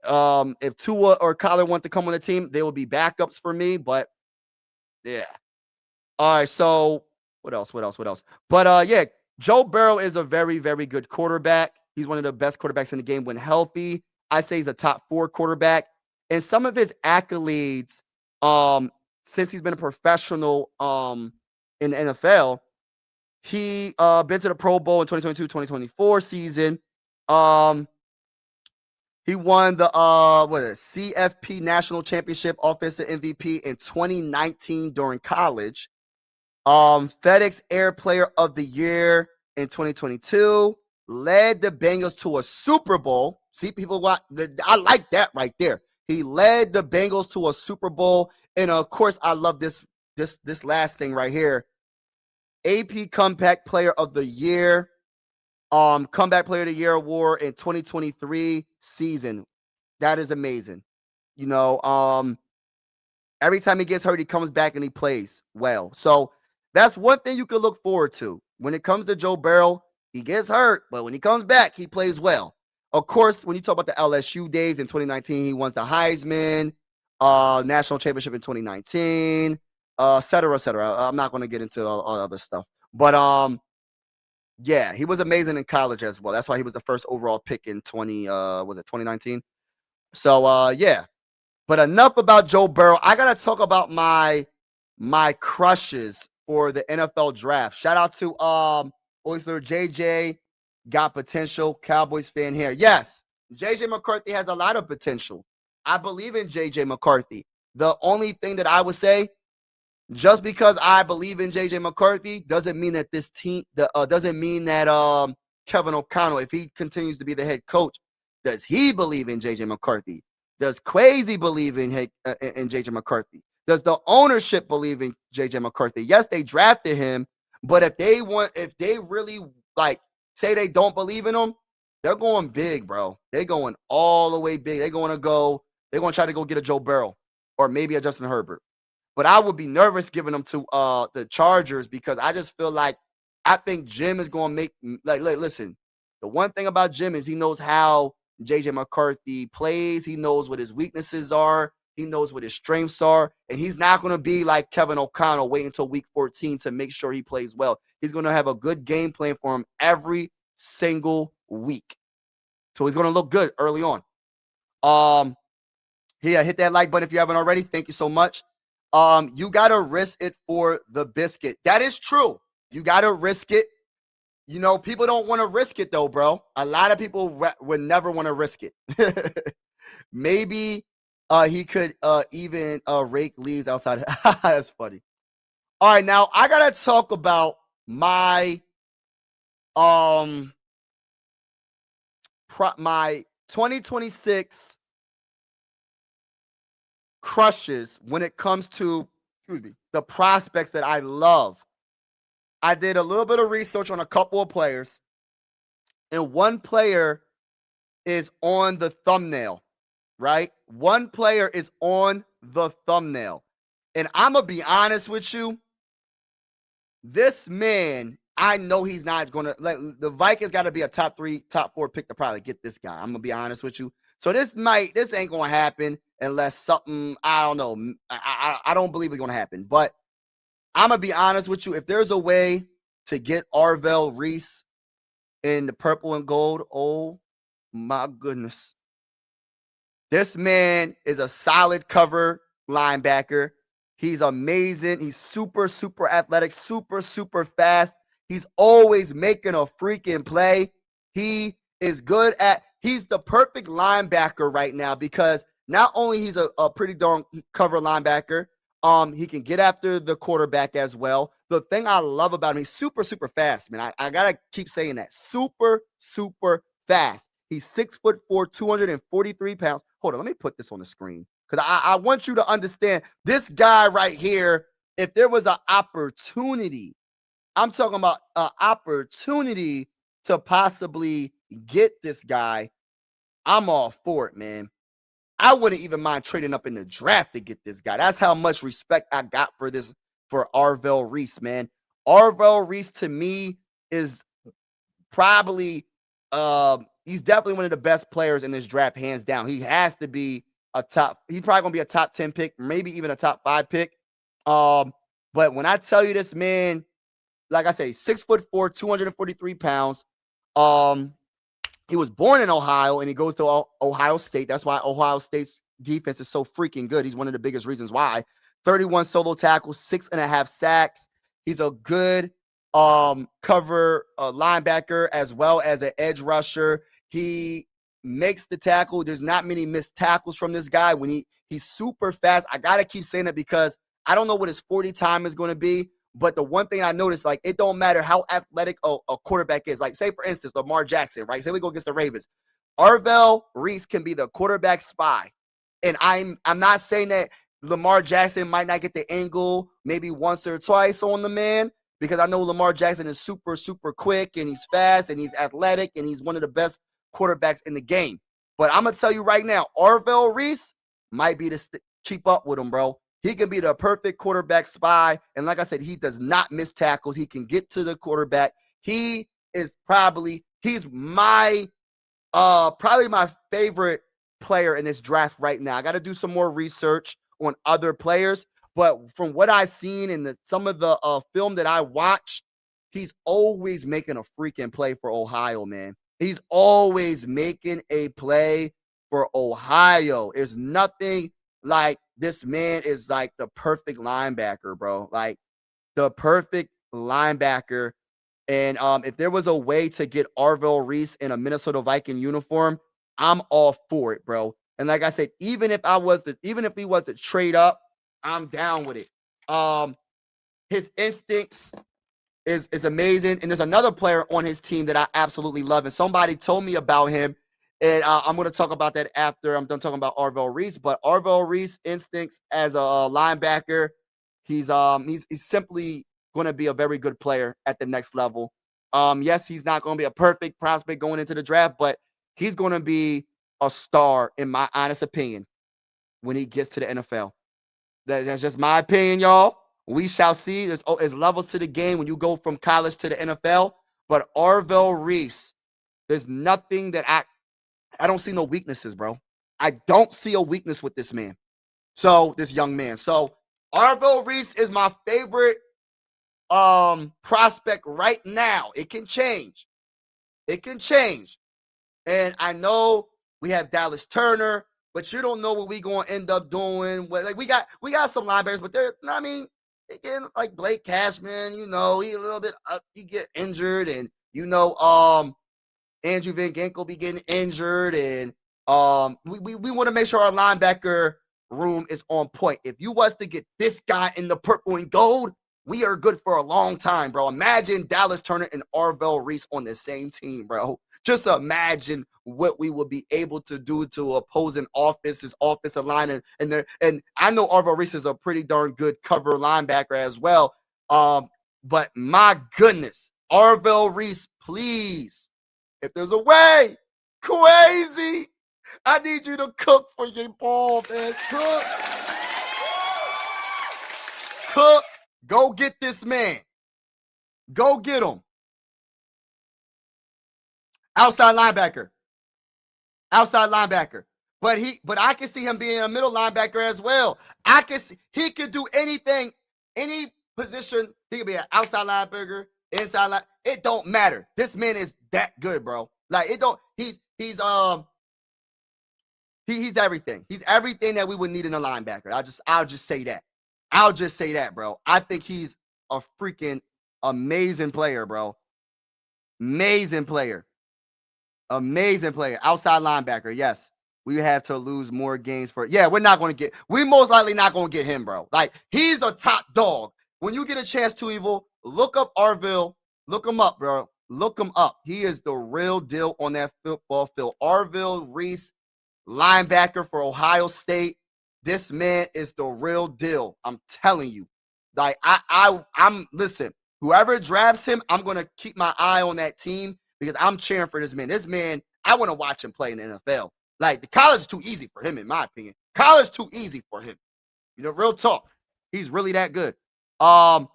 If Tua or Kyler want to come on the team, they will be backups for me. But yeah. All right. So what else? But yeah, Joe Burrow is a very, very good quarterback. He's one of the best quarterbacks in the game when healthy. I say he's a top 4 quarterback. And some of his accolades, since he's been a professional in the NFL, he been to the Pro Bowl in 2022-2024 season. He won the CFP National Championship Offensive MVP in 2019 during college. FedEx Air Player of the Year in 2022. Led the Bengals to a Super Bowl. See, people, I like that right there. He led the Bengals to a Super Bowl, and of course, I love this last thing right here. AP Comeback Player of the Year. Comeback Player of the Year award in 2023 season. That is amazing. You know, every time he gets hurt, he comes back and he plays well. So that's one thing you can look forward to. When it comes to Joe Burrow, he gets hurt, but when he comes back, he plays well. Of course, when you talk about the LSU days in 2019, he won the Heisman, national championship in 2019, et cetera, et cetera. I'm not going to get into all other stuff. But yeah, he was amazing in college as well. That's why he was the first overall pick in 2019? So yeah. But enough about Joe Burrow. I gotta talk about my crushes for the NFL draft. Shout out to Oyster JJ, got potential. Cowboys fan here. Yes, JJ McCarthy has a lot of potential. I believe in JJ McCarthy. The only thing that I would say, just because I believe in JJ McCarthy doesn't mean that this team doesn't mean that Kevin O'Connell, if he continues to be the head coach, does he believe in JJ McCarthy? Does Quasi believe in JJ McCarthy? Does the ownership believe in JJ McCarthy? Yes, they drafted him, but if they really say they don't believe in him, they're going big, bro. They're going all the way big. They're going to try to go get a Joe Burrow or maybe a Justin Herbert. But I would be nervous giving them to the Chargers because I just feel like I think Jim is going to make listen. The one thing about Jim is he knows how JJ McCarthy plays. He knows what his weaknesses are. He knows what his strengths are. And he's not going to be like Kevin O'Connell, wait until week 14 to make sure he plays well. He's going to have a good game plan for him every single week. So he's going to look good early on. Yeah, hit that like button if you haven't already. Thank you so much. You got to risk it for the biscuit. That is true. You got to risk it. You know, people don't want to risk it, though, bro. A lot of people would never want to risk it. Maybe he could even rake leaves outside. That's funny. All right, now I got to talk about my my 2026 crushes when it comes to, the prospects that I love. I did a little bit of research on a couple of players, and one player is on the thumbnail, right? One player is on the thumbnail. And I'm going to be honest with you. This man, I know he's not going to, the Vikings got to be a top 3, top 4 pick to probably get this guy. I'm going to be honest with you. So this ain't going to happen unless something, I don't know. I don't believe it's going to happen. But I'm going to be honest with you. If there's a way to get Arvell Reese in the purple and gold, oh my goodness. This man is a solid cover linebacker. He's amazing. He's super, super athletic, super, super fast. He's always making a freaking play. He is good he's the perfect linebacker right now because not only he's a pretty darn cover linebacker, he can get after the quarterback as well. The thing I love about him, he's super, super fast, man. I gotta keep saying that. Super, super fast. He's 6'4", 243 pounds. Hold on, let me put this on the screen because I want you to understand this guy right here. If there was an opportunity, I'm talking about an opportunity to possibly get this guy, I'm all for it, man. I wouldn't even mind trading up in the draft to get this guy. That's how much respect I got for Arvell Reese, man. Arvell Reese to me is probably he's definitely one of the best players in this draft, hands down. He has to be he's probably going to be a top 10 pick, maybe even a top 5 pick. But when I tell you this man, like I say, 6'4", 243 pounds. He was born in Ohio and he goes to Ohio State. That's why Ohio State's defense is so freaking good. He's one of the biggest reasons why. 31 solo tackles, 6.5 sacks. He's a good cover linebacker as well as an edge rusher. He makes the tackle. There's not many missed tackles from this guy. When he's super fast. I gotta keep saying it because I don't know what his 40 time is going to be. But the one thing I noticed, like, it don't matter how athletic a quarterback is. Like, say, for instance, Lamar Jackson, right? Say we go against the Ravens. Arvell Reese can be the quarterback spy. And I'm not saying that Lamar Jackson might not get the angle maybe once or twice on the man, because I know Lamar Jackson is super, super quick, and he's fast, and he's athletic, and he's one of the best quarterbacks in the game. But I'm going to tell you right now, Arvell Reese might be to keep up with him, bro. He can be the perfect quarterback spy. And like I said, he does not miss tackles. He can get to the quarterback. He's my probably my favorite player in this draft right now. I got to do some more research on other players. But from what I've seen in some of the film that I watch, he's always making a freaking play for Ohio, man. He's always making a play for Ohio. There's nothing like this man is like the perfect linebacker, bro. Like the perfect linebacker. And if there was a way to get Arvell Reese in a Minnesota Viking uniform, I'm all for it, bro. And like I said, even if he was to trade up, I'm down with it. His instincts is amazing. And there's another player on his team that I absolutely love. And somebody told me about him. And I'm going to talk about that after I'm done talking about Arvell Reese. But Arvell Reese instincts as a linebacker, he's simply going to be a very good player at the next level. Yes, he's not going to be a perfect prospect going into the draft, but he's going to be a star, in my honest opinion, when he gets to the NFL. That's just my opinion, y'all. We shall see. There's levels to the game when you go from college to the NFL. But Arvell Reese, there's nothing that I don't see no weaknesses, bro. I don't see a weakness with this man. So, this young man. So, Arvell Reese is my favorite prospect right now. It can change. It can change. And I know we have Dallas Turner, but you don't know what we going to end up doing. Like we got some linebackers, but again, like Blake Cashman, he a little bit up, he get injured, and Andrew Van Ginkel be getting injured, and we want to make sure our linebacker room is on point. If you was to get this guy in the purple and gold, we are good for a long time, bro. Imagine Dallas Turner and Arvell Reese on the same team, bro. Just imagine what we would be able to do to opposing offensive line, and I know Arvell Reese is a pretty darn good cover linebacker as well. But my goodness, Arvell Reese, please. If there's a way, crazy, I need you to cook for your ball, man. Cook. Go get this man. Go get him. Outside linebacker. But I can see him being a middle linebacker as well. I can see he could do anything, any position. He could be an outside linebacker, inside line. It don't matter. This man is that good, bro. Like it don't. He's everything. He's everything that we would need in a linebacker. I'll just say that. I'll just say that, bro. I think he's a freaking amazing player, bro. Amazing player. Outside linebacker. Yes. We have to lose more games for it. Yeah, we most likely not going to get him, bro. Like, he's a top dog. When you get a chance to, Evil, look up Arvell. Look him up, bro. Look him up. He is the real deal on that football field. Arvell Reese, linebacker for Ohio State. This man is the real deal. I'm telling you. Like, I'm listen, whoever drafts him, I'm going to keep my eye on that team because I'm cheering for this man. This man, I want to watch him play in the NFL. Like, the college is too easy for him, in my opinion. College too easy for him. Real talk. He's really that good. The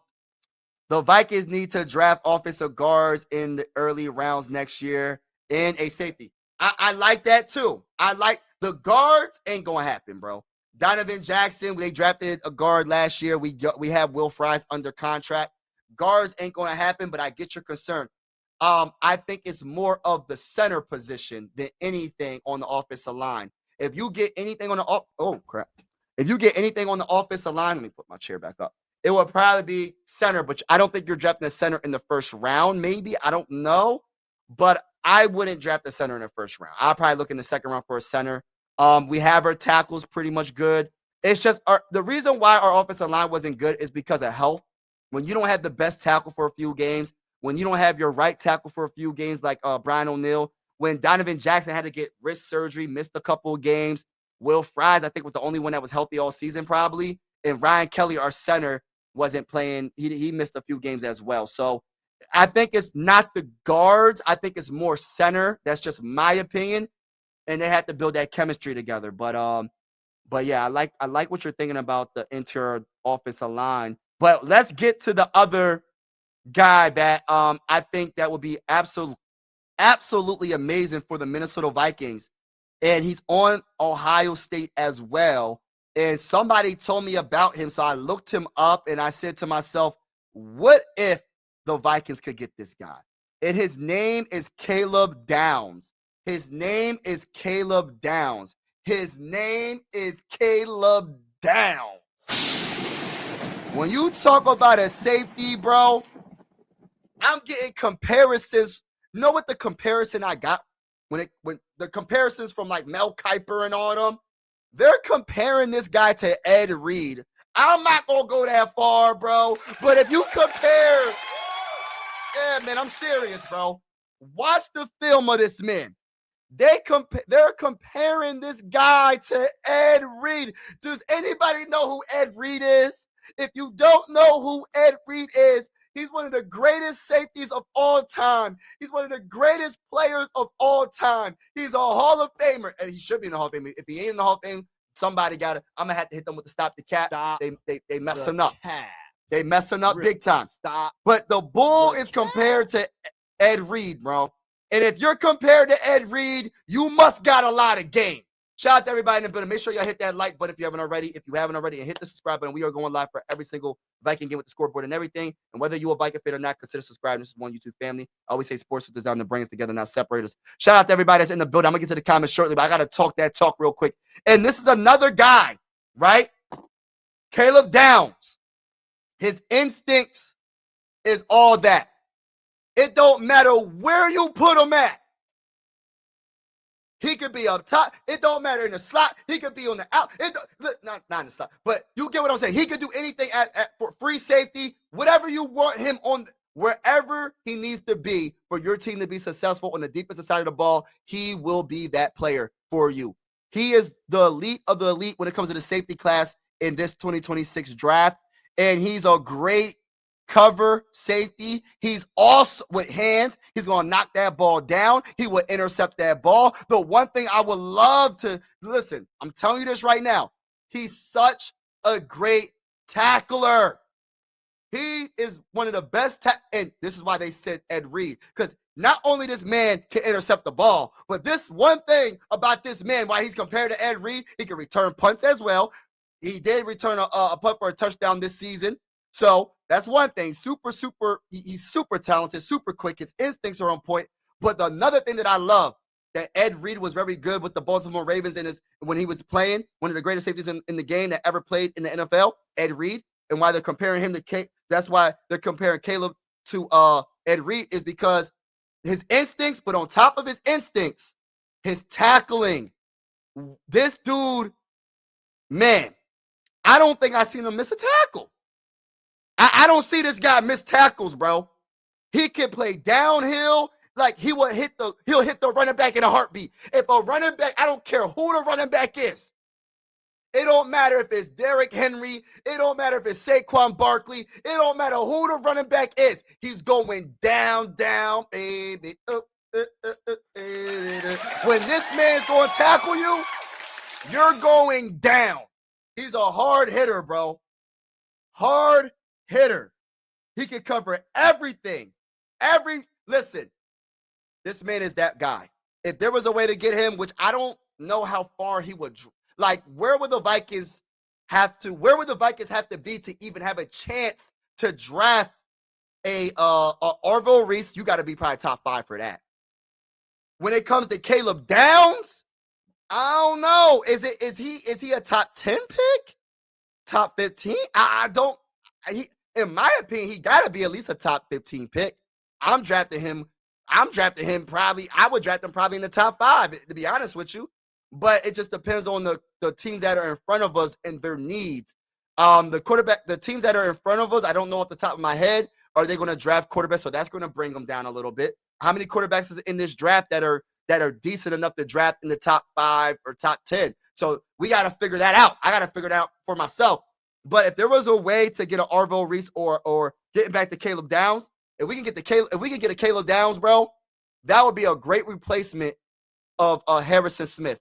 Vikings need to draft offensive guards in the early rounds next year and a safety. I like that too. I like the guards ain't gonna happen, bro. Donovan Jackson, they drafted a guard last year. We have Will Fries under contract. Guards ain't gonna happen, but I get your concern. I think it's more of the center position than anything on the offensive line. If you get anything on the if you get anything on the offensive line, let me put my chair back up. It would probably be center, but I don't think you're drafting a center in the first round. Maybe, I don't know, but I wouldn't draft a center in the first round. I'll probably look in the second round for a center. We have our tackles pretty much good. It's just the reason why our offensive line wasn't good is because of health. When you don't have the best tackle for a few games, when you don't have your right tackle for a few games like Brian O'Neill, when Donovan Jackson had to get wrist surgery, missed a couple of games, Will Fries, I think, was the only one that was healthy all season probably, and Ryan Kelly, our center, wasn't playing. He missed a few games as well. So I think it's not the guards. I think it's more center. That's just my opinion. And they had to build that chemistry together. But yeah, I like what you're thinking about the interior offensive line. But let's get to the other guy that I think that would be absolutely amazing for the Minnesota Vikings. And he's on Ohio State as well. And somebody told me about him, so I looked him up and I said to myself, what if the Vikings could get this guy? And his name is Caleb Downs. His name is Caleb Downs. His name is Caleb Downs. When you talk about a safety, bro, I'm getting comparisons. You know what the comparison I got? When the comparisons from like Mel Kiper and all them, they're comparing this guy to Ed Reed. I'm not going to go that far, bro. But if you compare, yeah, man, I'm serious, bro. Watch the film of this man. They're comparing this guy to Ed Reed. Does anybody know who Ed Reed is? If you don't know who Ed Reed is, he's one of the greatest safeties of all time. He's one of the greatest players of all time. He's a Hall of Famer, and he should be in the Hall of Fame. If he ain't in the Hall of Fame, somebody got to. I'm gonna have to hit them with the stop the cap. They messing up. They messing up big time. Stop. But the bull is compared to Ed Reed, bro. And if you're compared to Ed Reed, you must got a lot of game. Shout out to everybody in the building. Make sure y'all hit that like button if you haven't already. If you haven't already, and hit the subscribe button. We are going live for every single Viking game with the scoreboard and everything. And whether you're a Viking fan or not, consider subscribing. This is one YouTube family. I always say sports is designed to bring us together, not separate us. Shout out to everybody that's in the building. I'm going to get to the comments shortly, but I got to talk that talk real quick. And this is another guy, right? Caleb Downs. His instincts is all that. It don't matter where you put him at. He could be up top. It don't matter in the slot. He could be on the out. Not in the slot, but you get what I'm saying. He could do anything for free safety, whatever you want him on, wherever he needs to be for your team to be successful on the defensive side of the ball. He will be that player for you. He is the elite of the elite when it comes to the safety class in this 2026 draft, and he's a great cover safety. He's also with hands. He's going to knock that ball down. He will intercept that ball. The one thing I would love to listen, I'm telling you this right now. He's such a great tackler. He is one of the best. And this is why they said Ed Reed, because not only this man can intercept the ball, but this one thing about this man, why he's compared to Ed Reed, he can return punts as well. He did return a punt for a touchdown this season. So that's one thing. He's super talented, super quick. His instincts are on point. But another thing that I love, that Ed Reed was very good with the Baltimore Ravens when he was playing, one of the greatest safeties in the game that ever played in the NFL, Ed Reed. And why they're comparing him to that's why they're comparing Caleb to Ed Reed, is because his instincts, but on top of his instincts, his tackling. This dude, man, I don't think I've seen him miss a tackle. I don't see this guy miss tackles, bro. He can play downhill. Like he'll hit the running back in a heartbeat. If a running back, I don't care who the running back is. It don't matter if it's Derrick Henry. It don't matter if it's Saquon Barkley. It don't matter who the running back is. He's going down, baby. When this man's going to tackle you, you're going down. He's a hard hitter, bro. Hard hitter. He can cover everything. Listen, this man is that guy. If there was a way to get him, which I don't know how far he would, like, where would the Vikings have to be to even have a chance to draft a Orville Reese? You got to be probably top 5 for that. When it comes to Caleb Downs, I don't know. Is he a top 10 pick? Top 15? In my opinion, he got to be at least a top 15 pick. I'm drafting him probably. I would draft him probably in the top 5, to be honest with you. But it just depends on the teams that are in front of us and their needs. The teams that are in front of us, I don't know off the top of my head, are they going to draft quarterbacks? So that's going to bring them down a little bit. How many quarterbacks is in this draft that are decent enough to draft in the top 5 or top 10? So we got to figure that out. I got to figure it out for myself. But if there was a way to get an Orville Reese or getting back to Caleb Downs, if we can get a Caleb Downs, bro, that would be a great replacement of Harrison Smith.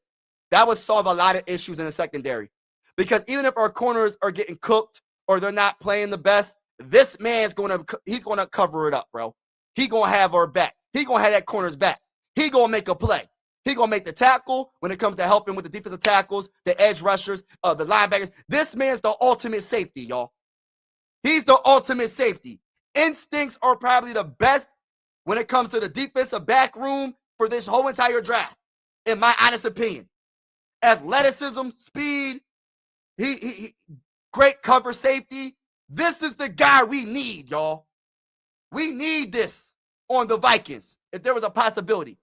That would solve a lot of issues in the secondary. Because even if our corners are getting cooked or they're not playing the best, this man's he's gonna cover it up, bro. He gonna have our back. He gonna have that corner's back. He gonna make a play. He gonna make the tackle when it comes to helping with the defensive tackles, the edge rushers, the linebackers. This man's the ultimate safety, y'all. He's the ultimate safety. Instincts are probably the best when it comes to the defensive back room for this whole entire draft, in my honest opinion. Athleticism, speed, he great cover safety. This is the guy we need, y'all. We need this on the Vikings if there was a possibility.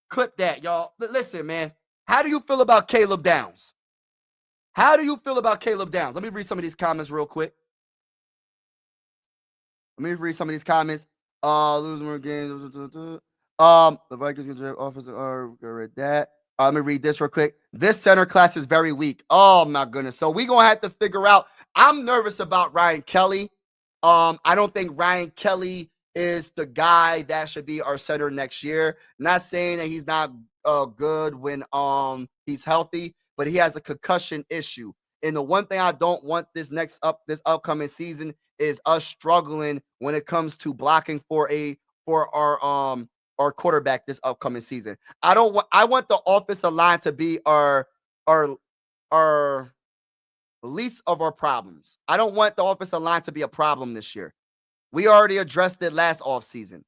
Clip that, y'all. But listen, man, how do you feel about Caleb Downs? How do you feel about Caleb Downs? Let me read some of these comments real quick. Lose more games. The Vikings can draft offensive. Read that. Let me read this real quick. This center class is very weak. Oh my goodness. So we're gonna have to figure out. I'm nervous about Ryan Kelly. I don't think Ryan Kelly is the guy that should be our center next year. Not saying that he's not good when he's healthy, but he has a concussion issue. And the one thing I don't want this upcoming season is us struggling when it comes to blocking for our quarterback this upcoming season. I want the offensive line to be our least of our problems. I don't want the offensive line to be a problem this year. We already addressed it last offseason.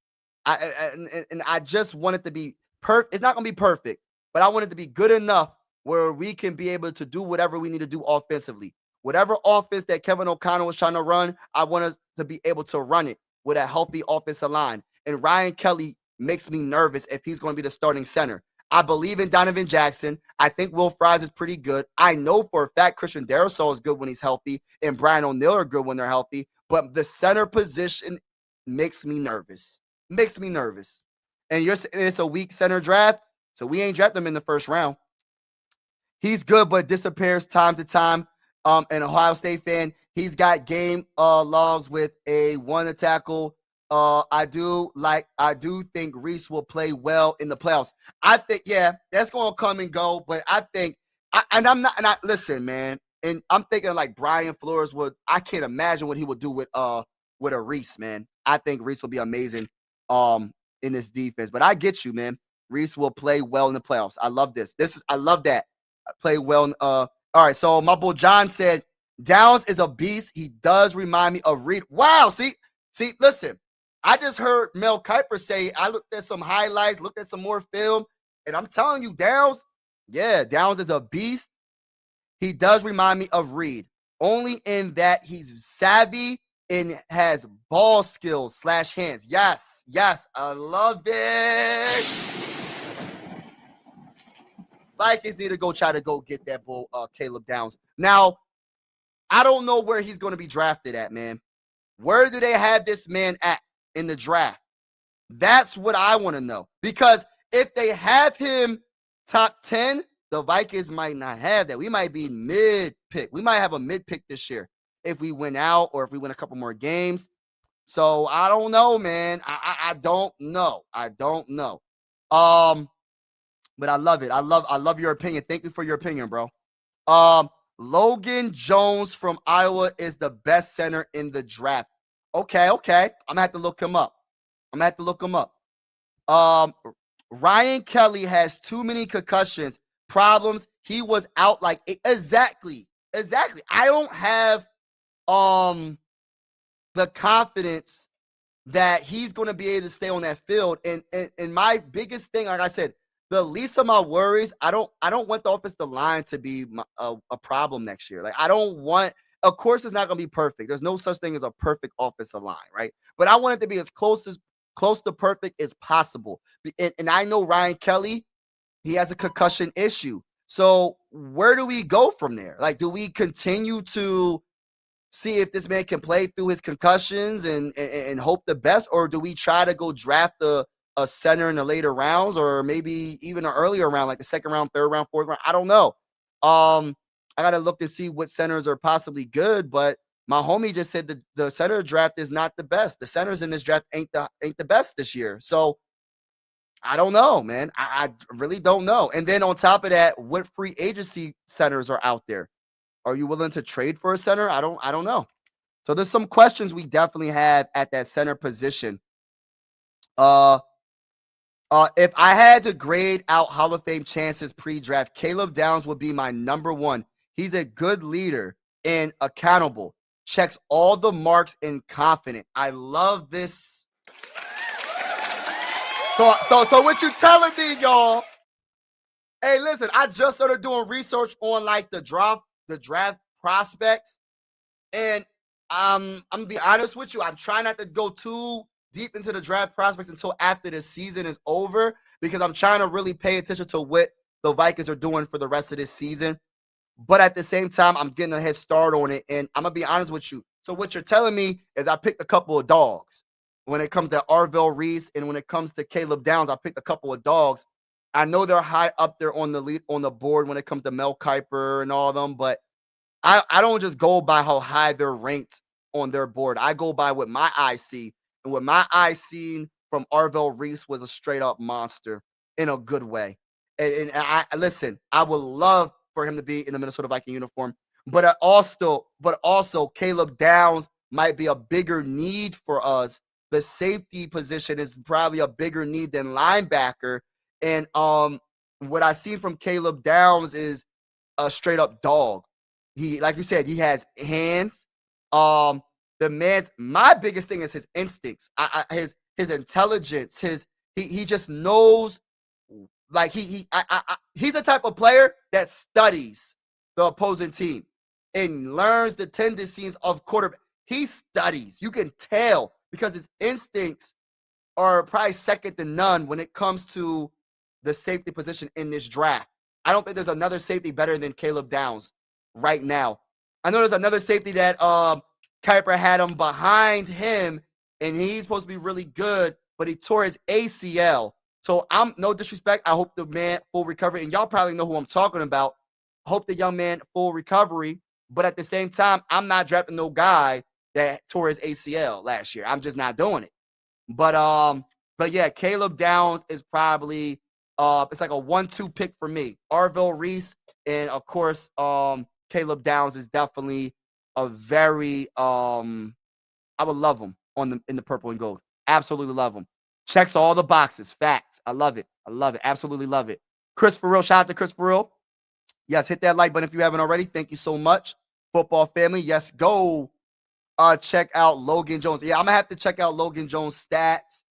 I just want it to be perfect. It's not going to be perfect, but I want it to be good enough where we can be able to do whatever we need to do offensively. Whatever offense that Kevin O'Connell was trying to run, I want us to be able to run it with a healthy offensive line. And Ryan Kelly makes me nervous if he's going to be the starting center. I believe in Donovan Jackson. I think Will Fries is pretty good. I know for a fact Christian Darrisaw is good when he's healthy, and Brian O'Neill are good when they're healthy. But the center position makes me nervous. And it's a weak center draft, so we ain't draft him in the first round. He's good, but disappears time to time. An Ohio State fan. He's got game logs with a one to tackle. I do think Reese will play well in the playoffs. I think, yeah, that's going to come and go. But I think, listen, man, and I'm thinking like Brian Flores would. I can't imagine what he would do with a Reese, man. I think Reese will be amazing in this defense. But I get you, man. Reese will play well in the playoffs. I love this. I love that. Play well. All right. So my boy John said Downs is a beast. He does remind me of Reed. Wow. See, listen. I just heard Mel Kiper say, I looked at some highlights, looked at some more film, and I'm telling you, Downs is a beast. He does remind me of Reed, only in that he's savvy and has ball skills / hands. Yes, I love it. Vikings need to try to get that bull, Caleb Downs. Now, I don't know where he's going to be drafted at, man. Where do they have this man at in the draft? That's what I want to know. Because if they have him top 10, the Vikings might not have that. We might be mid-pick. We might have a mid-pick this year if we win out or if we win a couple more games. So I don't know, man. I don't know. But I love it. I love your opinion. Thank you for your opinion, bro. Logan Jones from Iowa is the best center in the draft. Okay. I'm gonna have to look him up. Ryan Kelly has too many concussions, problems. He was out like exactly. I don't have the confidence that he's going to be able to stay on that field. And my biggest thing, like I said, the least of my worries, I don't want the offensive line to be a problem next year. Like I don't want. Of course, it's not going to be perfect. There's no such thing as a perfect offensive line, right? But I want it to be as close to perfect as possible. And I know Ryan Kelly, he has a concussion issue. So where do we go from there? Like, do we continue to see if this man can play through his concussions and hope the best, or do we try to go draft a center in the later rounds, or maybe even an earlier round, like the second round, third round, fourth round? I don't know. I gotta look to see what centers are possibly good, but my homie just said the center draft is not the best. The centers in this draft ain't the best this year. So I don't know, man. I really don't know. And then on top of that, what free agency centers are out there? Are you willing to trade for a center? I don't know. So there's some questions we definitely have at that center position. If I had to grade out Hall of Fame chances pre-draft, Caleb Downs would be my number one. He's a good leader and accountable. Checks all the marks and confident. I love this. So what you telling me, y'all? Hey, listen, I just started doing research on like the draft prospects. And I'm gonna be honest with you. I'm trying not to go too deep into the draft prospects until after the season is over, because I'm trying to really pay attention to what the Vikings are doing for the rest of this season. But at the same time, I'm getting a head start on it. And I'm gonna be honest with you. So what you're telling me is I picked a couple of dogs. When it comes to Arvell Reese and when it comes to Caleb Downs, I picked a couple of dogs. I know they're high up there on the board when it comes to Mel Kiper and all of them, but I don't just go by how high they're ranked on their board. I go by what my eyes see. And what my eyes seen from Arvell Reese was a straight up monster in a good way. And I listen, I would love for him to be in the Minnesota Viking uniform. But also Caleb Downs might be a bigger need for us. The safety position is probably a bigger need than linebacker. And what I seen from Caleb Downs is a straight up dog. He, like you said, he has hands. My biggest thing is his instincts, his intelligence, he just knows. Like he's the type of player that studies the opposing team and learns the tendencies of quarterback. He studies. You can tell because his instincts are probably second to none when it comes to the safety position in this draft. I don't think there's another safety better than Caleb Downs right now. I know there's another safety that Kiper had him behind him, and he's supposed to be really good, but he tore his ACL. So I'm no disrespect. I hope the man full recovery, and y'all probably know who I'm talking about. Hope the young man full recovery, but at the same time, I'm not drafting no guy that tore his ACL last year. I'm just not doing it. But yeah, Caleb Downs is probably it's like a 1-2 pick for me. Arvell Reese and of course Caleb Downs is definitely a very I would love him in the purple and gold. Absolutely love him. Checks all the boxes. Facts. I love it. Absolutely love it. Chris Farrell, shout out to Chris Farrell. Yes, hit that like button if you haven't already. Thank you so much. Football family. Yes, go check out Logan Jones. Yeah, I'm gonna have to check out Logan Jones' stats.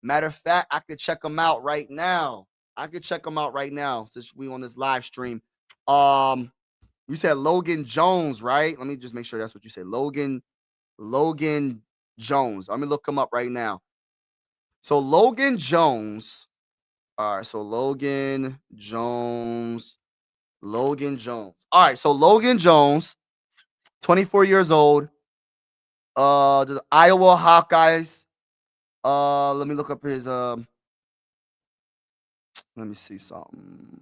Matter of fact, I could check them out right now. Since we on this live stream. You said Logan Jones, right? Let me just make sure that's what you said. Logan Jones. Let me look him up right now. So Logan Jones. All right, so Logan Jones. All right, so Logan Jones, 24 years old. The Iowa Hawkeyes. Let me look up his let me see something.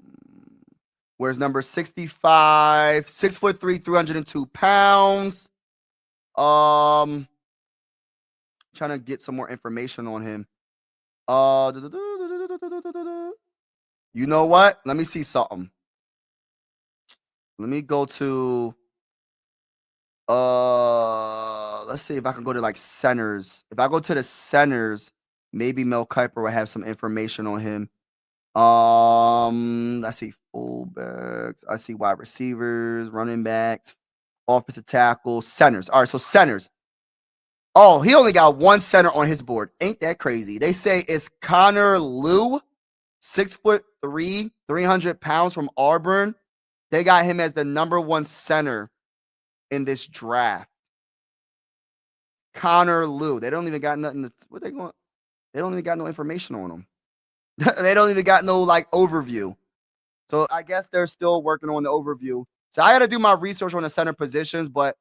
Where's number 65, 6'3", 302 pounds. Trying to get some more information on him. You know what? Let me see something. Let me go to let's see if I can go to like centers. If I go to the centers, maybe Mel Kiper will have some information on him. I see fullbacks. I see wide receivers, running backs, offensive tackles, centers. All right, so centers. Oh, he only got one center on his board. Ain't that crazy? They say it's Connor Lew, 6'3", 300 pounds from Auburn. They got him as the #1 center in this draft. Connor Lew. They don't even got nothing. What they going? They don't even got no information on him. They don't even got no like overview. So I guess they're still working on the overview. So I got to do my research on the center positions, but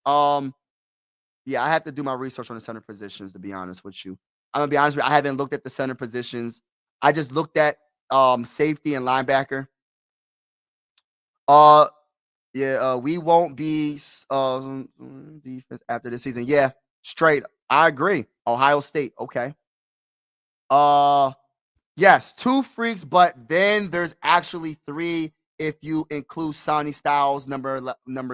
yeah, I have to do my research on the center positions to be honest with you. I'm gonna be honest with you. I haven't looked at the center positions. I just looked at safety and linebacker. Yeah, we won't be defense after this season. Yeah, straight. I agree. Ohio State. Okay. Yes, 2 freaks, but then there's actually 3 if you include Sonny Styles number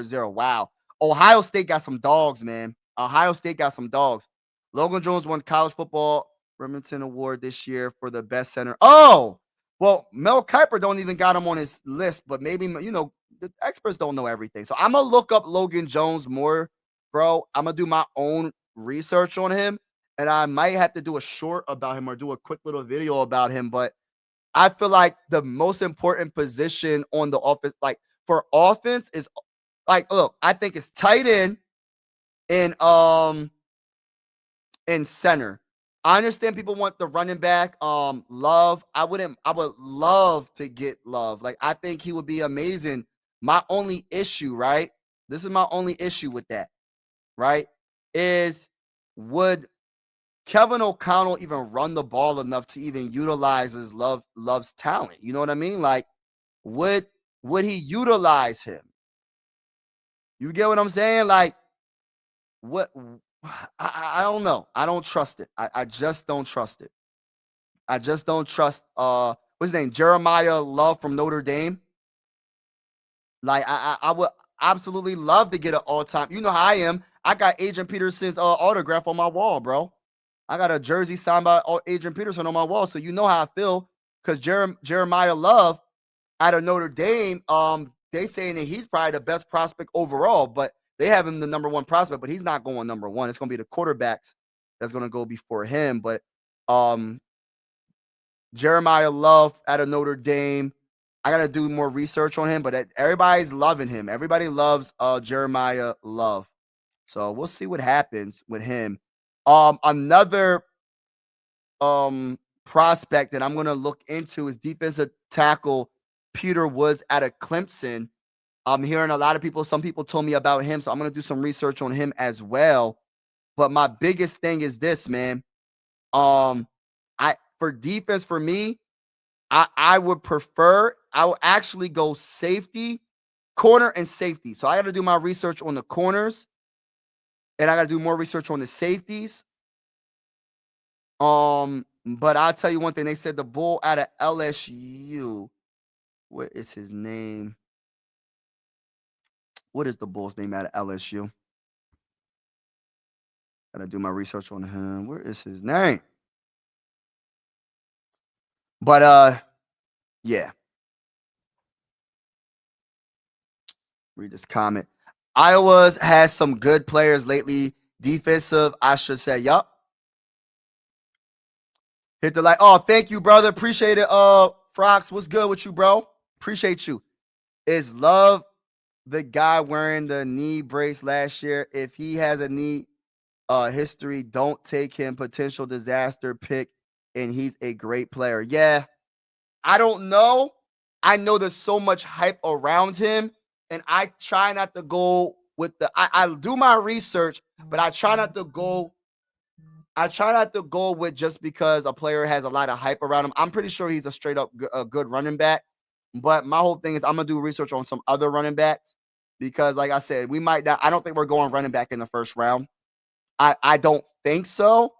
0. Wow. Ohio State got some dogs, man. Ohio State got some dogs. Logan Jones won college football Remington Award this year for the best center. Oh, well, Mel Kiper don't even got him on his list, but maybe, the experts don't know everything. So I'm going to look up Logan Jones more, bro. I'm going to do my own research on him. And I might have to do a short about him or do a quick little video about him. But I feel like the most important position on the offense, like for offense, is like, look, I think it's tight end and center. I understand people want the running back, Love. I would love to get Love. Like, I think he would be amazing. My only issue, right? This is my only issue with that, right? Is would Kevin O'Connell even run the ball enough to even utilize his Love's talent? You know what I mean? Like, would he utilize him? You get what I'm saying? Like, what? I don't know. I don't trust it. I just don't trust it. I just don't trust what's his name? Jeremiah Love from Notre Dame. Like, I would absolutely love to get an all-time. You know how I am. I got Adrian Peterson's autograph on my wall, bro. I got a jersey signed by Adrian Peterson on my wall, so you know how I feel. Because Jeremiah Love out of Notre Dame, they saying that he's probably the best prospect overall, but they have him the #1 prospect, but he's not going #1. It's going to be the quarterbacks that's going to go before him. But Jeremiah Love out of Notre Dame, I got to do more research on him, but everybody's loving him. Everybody loves Jeremiah Love. So we'll see what happens with him. Another prospect that I'm going to look into is defensive tackle Peter Woods out of Clemson. I'm hearing a lot of people, some people told me about him, so I'm going to do some research on him as well. But my biggest thing is this, man. For defense, for me, I would actually go safety, corner, and safety. So I got to do my research on the corners, and I got to do more research on the safeties. But I'll tell you one thing. They said the bull out of LSU. What is his name? What is the bull's name out of LSU? Gotta do my research on him. Where is his name? But yeah. Read this comment. Iowa's has some good players lately. Defensive, I should say. Yup. Hit the like. Oh, thank you, brother. Appreciate it. Frox, what's good with you, bro? Appreciate you. Is Love the guy wearing the knee brace last year? If he has a knee history, don't take him. Potential disaster pick, and he's a great player. Yeah, I don't know. I know there's so much hype around him, and I try not to go with I do my research, but I try not to go with just because a player has a lot of hype around him. I'm pretty sure he's a straight up a good running back, but my whole thing is I'm gonna do research on some other running backs because, like I said, we might not. I don't think we're going running back in the first round. I don't think so,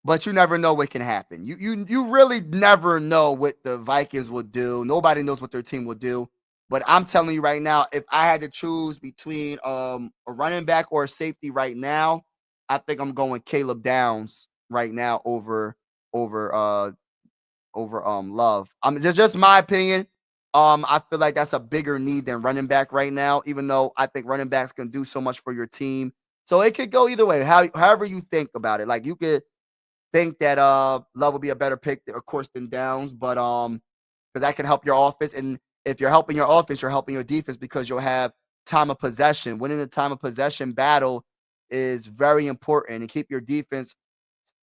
but you never know what can happen. You really never know what the Vikings will do. Nobody knows what their team will do. But I'm telling you right now, if I had to choose between a running back or a safety right now, I think I'm going Caleb Downs right now over Love. Just my opinion. I feel like that's a bigger need than running back right now, even though I think running backs can do so much for your team. So it could go either way. However you think about it. Like you could think that Love will be a better pick, of course, than Downs, but because that can help your offense. And if you're helping your offense, you're helping your defense because you'll have time of possession. Winning the time of possession battle is very important and keep your defense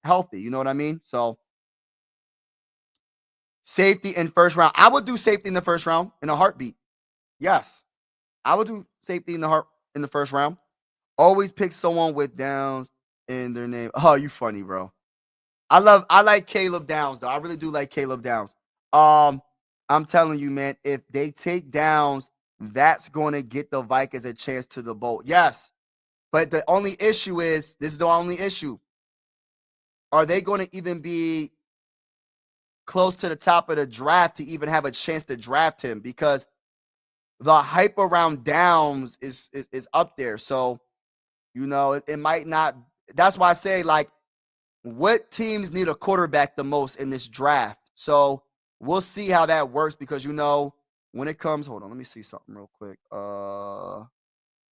healthy. You know what I mean? So safety in first round. I would do safety in the first round in a heartbeat. Yes. I would do safety in the first round. Always pick someone with Downs in their name. Oh, you funny, bro. I like Caleb Downs, though. I really do like Caleb Downs. I'm telling you, man, if they take Downs, that's going to get the Vikings a chance to the bowl. Yes. But the only issue is, this is the only issue. Are they going to even be close to the top of the draft to even have a chance to draft him? Because the hype around Downs is up there. So, you know, it might not. That's why I say, like, what teams need a quarterback the most in this draft? So we'll see how that works because, you know, when it comes, hold on, let me see something real quick. Let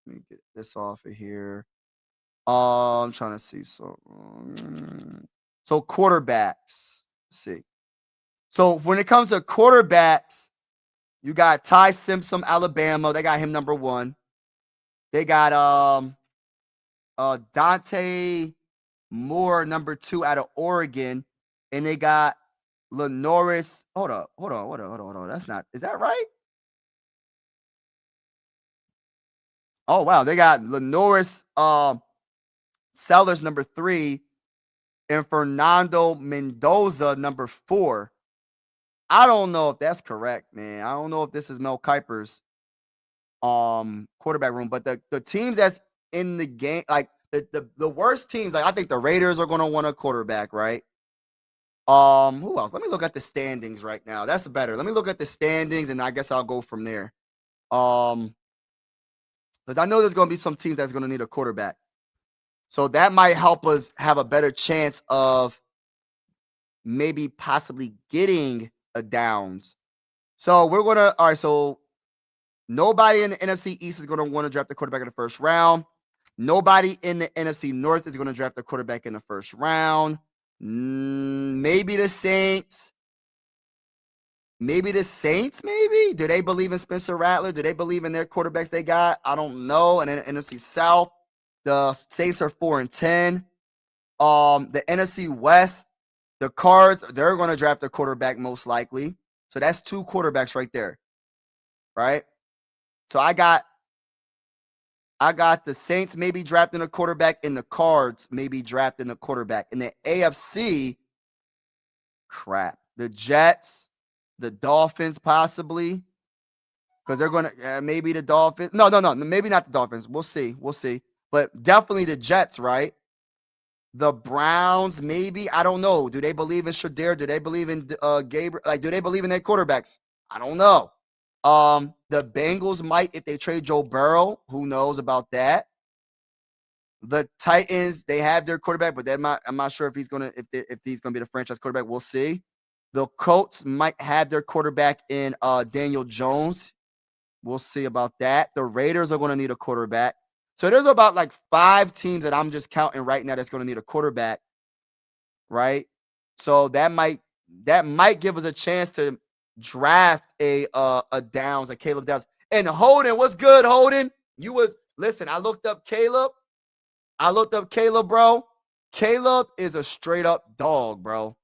me get this off of here. I'm trying to see. So quarterbacks. Let's see. So when it comes to quarterbacks, you got Ty Simpson, Alabama. They got him number 1. They got Dante Moore, number 2 out of Oregon. And they got Lenoris. Hold on. That's not, is that right? Oh, wow. They got Lenoris Sellers, number 3, and Fernando Mendoza, number 4. I don't know if that's correct, man. I don't know if this is Mel Kiper's quarterback room, but the teams that's in the game, like the worst teams, like I think the Raiders are going to want a quarterback, right? Who else? Let me look at the standings right now. That's better. Let me look at the standings, and I guess I'll go from there. Because I know there's going to be some teams that's going to need a quarterback. So that might help us have a better chance of maybe possibly getting a Downs. So we're going to, all right, so nobody in the NFC East is going to want to draft a quarterback in the first round. Nobody in the NFC North is going to draft a quarterback in the first round. Maybe the Saints. Maybe. Do they believe in Spencer Rattler? Do they believe in their quarterbacks they got? I don't know. And then the NFC South, the Saints are 4-10. The NFC West, the Cards, they're going to draft a quarterback most likely. So that's 2 quarterbacks right there. Right? So I got the Saints maybe drafting a quarterback, and the Cards maybe drafting a quarterback. In the AFC, crap. The Jets, the Dolphins possibly, because they're going to maybe the Dolphins. No, maybe not the Dolphins. We'll see. But definitely the Jets, right? The Browns, maybe. I don't know. Do they believe in Shadir? Do they believe in Gabriel? Like, do they believe in their quarterbacks? I don't know. The Bengals might if they trade Joe Burrow. Who knows about that? The Titans, they have their quarterback, but I'm not sure if he's gonna be the franchise quarterback. We'll see. The Colts might have their quarterback in Daniel Jones. We'll see about that. The Raiders are going to need a quarterback. So there's about like 5 teams that I'm just counting right now that's going to need a quarterback, right? So that might give us a chance to draft a Downs, a Caleb Downs. And Holden, what's good, Holden? Listen, I looked up Caleb, bro. Caleb is a straight up dog, bro.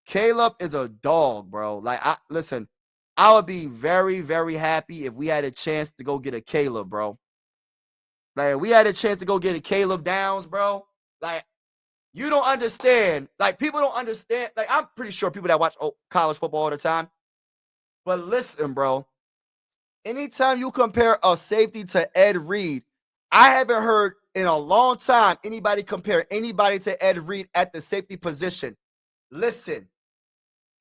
Caleb is a dog, bro. Like, listen, I would be very, very happy if we had a chance to go get a Caleb, bro. Like, we had a chance to go get a Caleb Downs, bro. Like, you don't understand. Like, people don't understand. Like, I'm pretty sure people that watch college football all the time. But listen, bro. Anytime you compare a safety to Ed Reed, I haven't heard in a long time anybody compare anybody to Ed Reed at the safety position. Listen,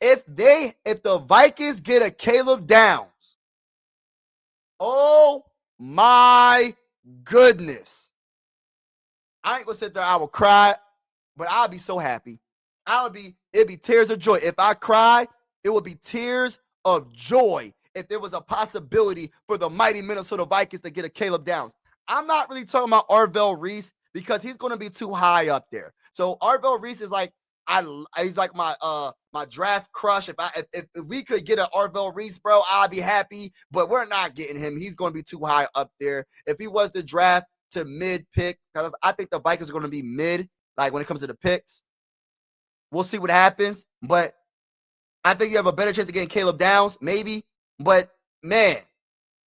if the Vikings get a Caleb Downs, oh my goodness. I ain't gonna sit there, I will cry, but I'll be so happy. It'd be tears of joy. If I cry, It would be tears of joy if there was a possibility for the mighty Minnesota Vikings to get a Caleb Downs. I'm not really talking about Arvell Reese because he's going to be too high up there. So Arvell Reese is like, he's like my draft crush. If we could get an Arvell Reese, bro, I'd be happy. But we're not getting him. He's going to be too high up there. If he was the draft to mid pick, because I think the Vikings are going to be mid, like when it comes to the picks. We'll see what happens. But I think you have a better chance of getting Caleb Downs, maybe. But man,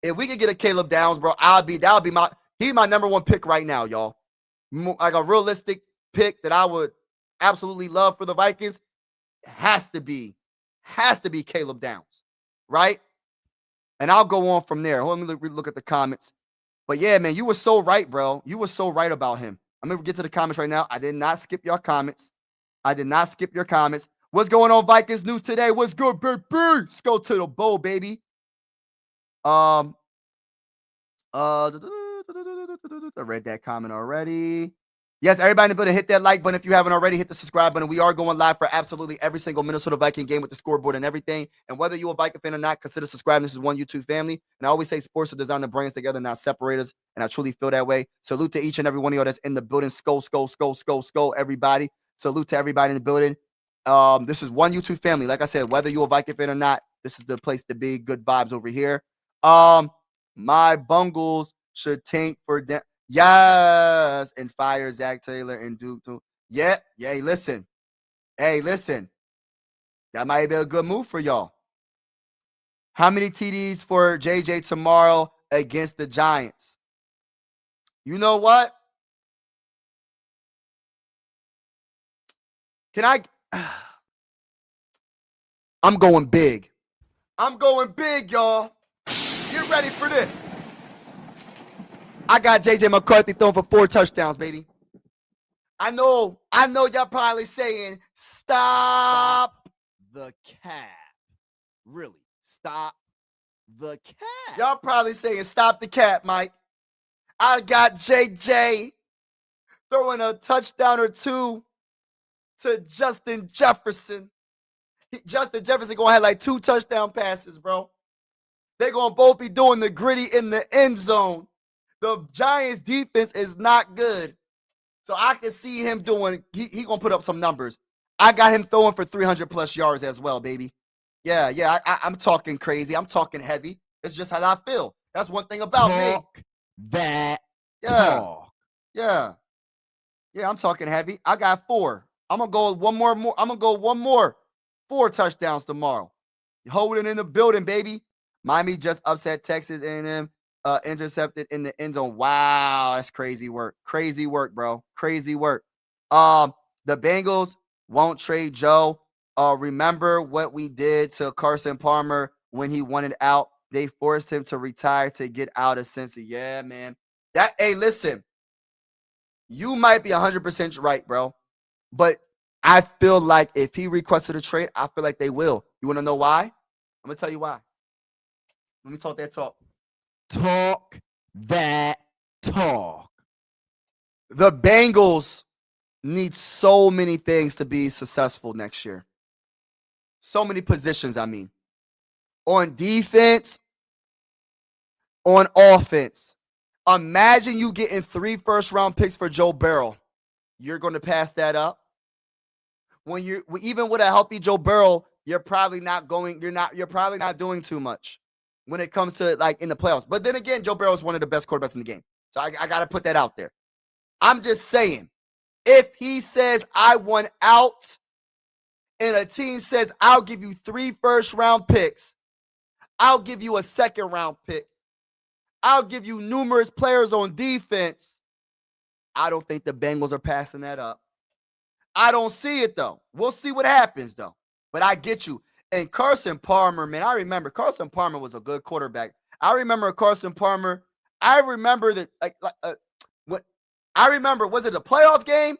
if we could get a Caleb Downs, bro, he's my number one pick right now, y'all. Like a realistic pick that I would absolutely love for the Vikings has to be Caleb Downs, right? And I'll go on from there. Let me look at the comments. But yeah, man, you were so right, bro. You were so right about him. I'm going to get to the comments right now. I did not skip your comments. What's going on, Vikings news today? What's good, baby? Let's go to the bowl, baby. I read that comment already. Yes, everybody in the building, hit that like button if you haven't already. Hit the subscribe button. We are going live for absolutely every single Minnesota Viking game with the scoreboard and everything. And whether you're a Viking fan or not, consider subscribing. This is one YouTube family. And I always say sports are designed to bring us together, not separate us. And I truly feel that way. Salute to each and every one of y'all that's in the building. Skull, everybody. Salute to everybody in the building. This is one YouTube family. Like I said, whether you're a Viking fan or not, this is the place to be. Good vibes over here. My Bungles should tank for them. Yes, and fire Zach Taylor and Duke too. Yeah, listen. Hey, listen. That might be a good move for y'all. How many TDs for JJ tomorrow against the Giants? You know what? I'm going big. Y'all. Get ready for this. I got JJ McCarthy throwing for 4 touchdowns, baby. I know y'all probably saying, stop The cap. Really, stop the cap. Y'all probably saying, stop the cap, Mike. I got JJ throwing a touchdown or 2 to Justin Jefferson. Justin Jefferson going to have like 2 touchdown passes, bro. They're going to both be doing the gritty in the end zone. The Giants defense is not good. So I can see him doing, he going to put up some numbers. I got him throwing for 300+ yards as well, baby. Yeah, I'm talking crazy. I'm talking heavy. It's just how I feel. That's one thing about me. Talk. Yeah, I'm talking heavy. I got 4. I'm going to go one more. 4 touchdowns tomorrow. Holding in the building, baby. Miami just upset Texas A&M. Intercepted in the end zone. Wow, that's crazy work. Crazy work, bro. Crazy work. The Bengals won't trade Joe. Remember what we did to Carson Palmer when he wanted out? They forced him to retire to get out of Cincy. Yeah, man. Hey, listen. You might be 100% right, bro. But I feel like if he requested a trade, I feel like they will. You want to know why? I'm going to tell you why. Let me talk that talk. Talk that talk. The Bengals need so many things to be successful next year. So many positions, I mean. On defense, on offense. Imagine you getting 3 first-round picks for Joe Burrow. You're going to pass that up. Even with a healthy Joe Burrow, you're probably not doing too much when it comes to like in the playoffs. But then again, Joe Burrow is one of the best quarterbacks in the game. So I got to put that out there. I'm just saying, if he says I want out and a team says I'll give you 3 first-round picks, I'll give you a second-round pick, I'll give you numerous players on defense, I don't think the Bengals are passing that up. I don't see it, though. We'll see what happens, though. But I get you. And Carson Palmer, man, I remember Carson Palmer was a good quarterback. I remember Carson Palmer. I remember that, was it a playoff game?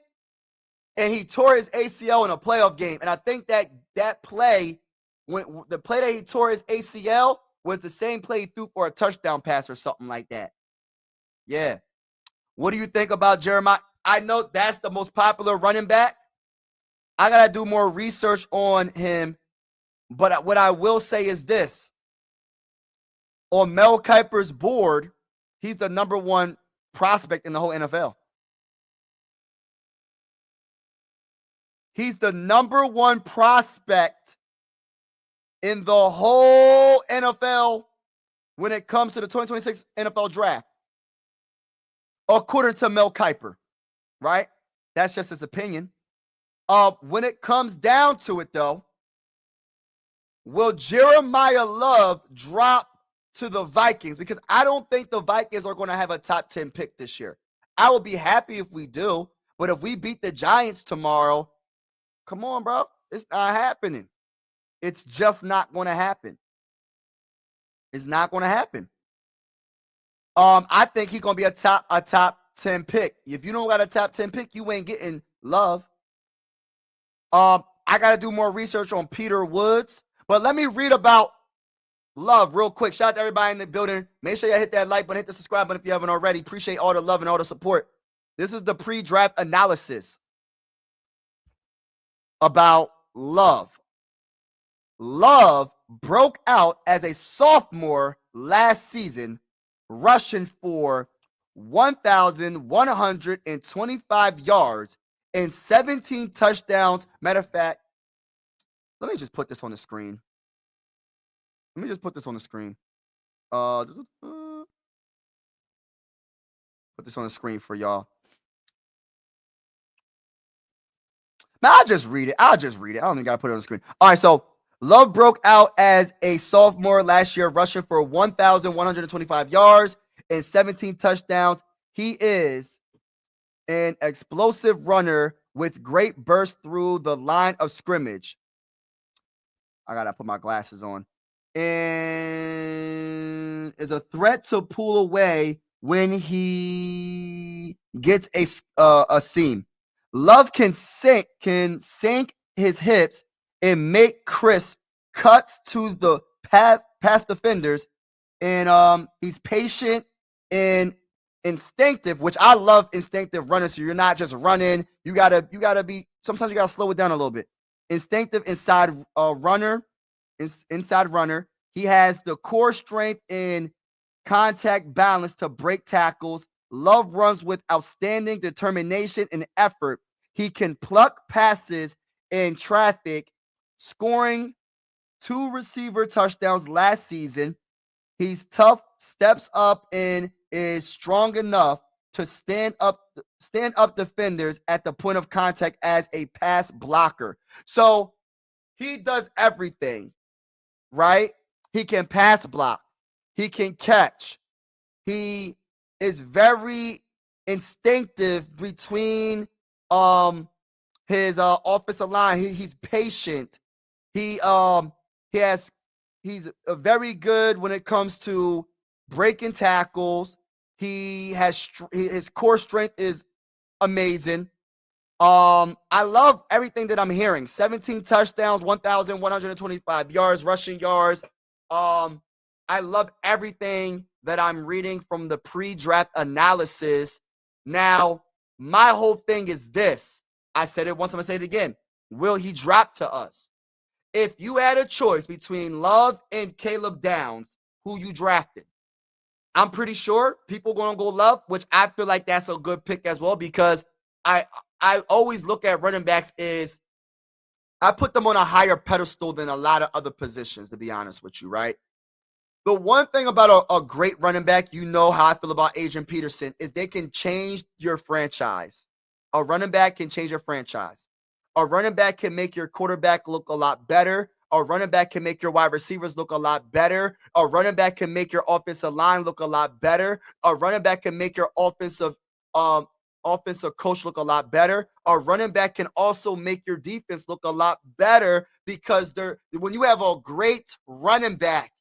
And he tore his ACL in a playoff game. And I think that play, when the play that he tore his ACL was the same play he threw for a touchdown pass or something like that. Yeah. What do you think about Jeremiah? I know that's the most popular running back. I got to do more research on him. But what I will say is this. On Mel Kiper's board, he's the number one prospect in the whole NFL. He's the number one prospect in the whole NFL when it comes to the 2026 NFL draft, according to Mel Kiper, right? That's just his opinion. When it comes down to it, though, will Jeremiah Love drop to the Vikings? Because I don't think the Vikings are going to have a top 10 pick this year. I will be happy if we do, but if we beat the Giants tomorrow, come on, bro. It's not happening. It's just not going to happen. It's not going to happen. I think he's going to be a top 10 pick. If you don't got a top 10 pick, you ain't getting Love. I got to do more research on Peter Woods, but let me read about Love real quick. Shout out to everybody in the building. Make sure you hit that like button, hit the subscribe button if you haven't already. Appreciate all the love and all the support. This is the pre-draft analysis about Love. Love broke out as a sophomore last season, rushing for 1,125 yards and 17 touchdowns. Matter of fact, let me just put this on the screen. Put this on the screen for y'all. Man, I'll just read it. I don't even got to put it on the screen. All right, so Love broke out as a sophomore last year, rushing for 1,125 yards and 17 touchdowns. He is an explosive runner with great burst through the line of scrimmage. I got to put my glasses on. And is a threat to pull away when he gets a seam. Love can sink his hips and make crisp cuts to the past defenders. And he's patient and instinctive, which I love instinctive runners. So you're not just running. You gotta be, sometimes you gotta slow it down a little bit. Instinctive inside runner. He has the core strength and contact balance to break tackles. Love runs with outstanding determination and effort. He can pluck passes in traffic, scoring 2 receiver touchdowns last season. He's tough, steps up, and is strong enough to stand up defenders at the point of contact as a pass blocker. So he does everything, right? He can pass block. He can catch. He is very instinctive between his offensive line. He's patient. He's very good when it comes to breaking tackles. His core strength is amazing. I love everything that I'm hearing. 17 touchdowns, 1,125 yards, rushing yards. I love everything that I'm reading from the pre-draft analysis. Now, my whole thing is this. I said it once, I'm going to say it again. Will he drop to us? If you had a choice between Love and Caleb Downs, who you drafted, I'm pretty sure people going to go Love, which I feel like that's a good pick as well, because I always look at running backs is I put them on a higher pedestal than a lot of other positions, to be honest with you, right? The one thing about a great running back, you know how I feel about Adrian Peterson, is they can change your franchise. A running back can change your franchise. A running back can make your quarterback look a lot better. A running back can make your wide receivers look a lot better. A running back can make your offensive line look a lot better. A running back can make your offensive coach look a lot better. A running back can also make your defense look a lot better, because when you have a great running back,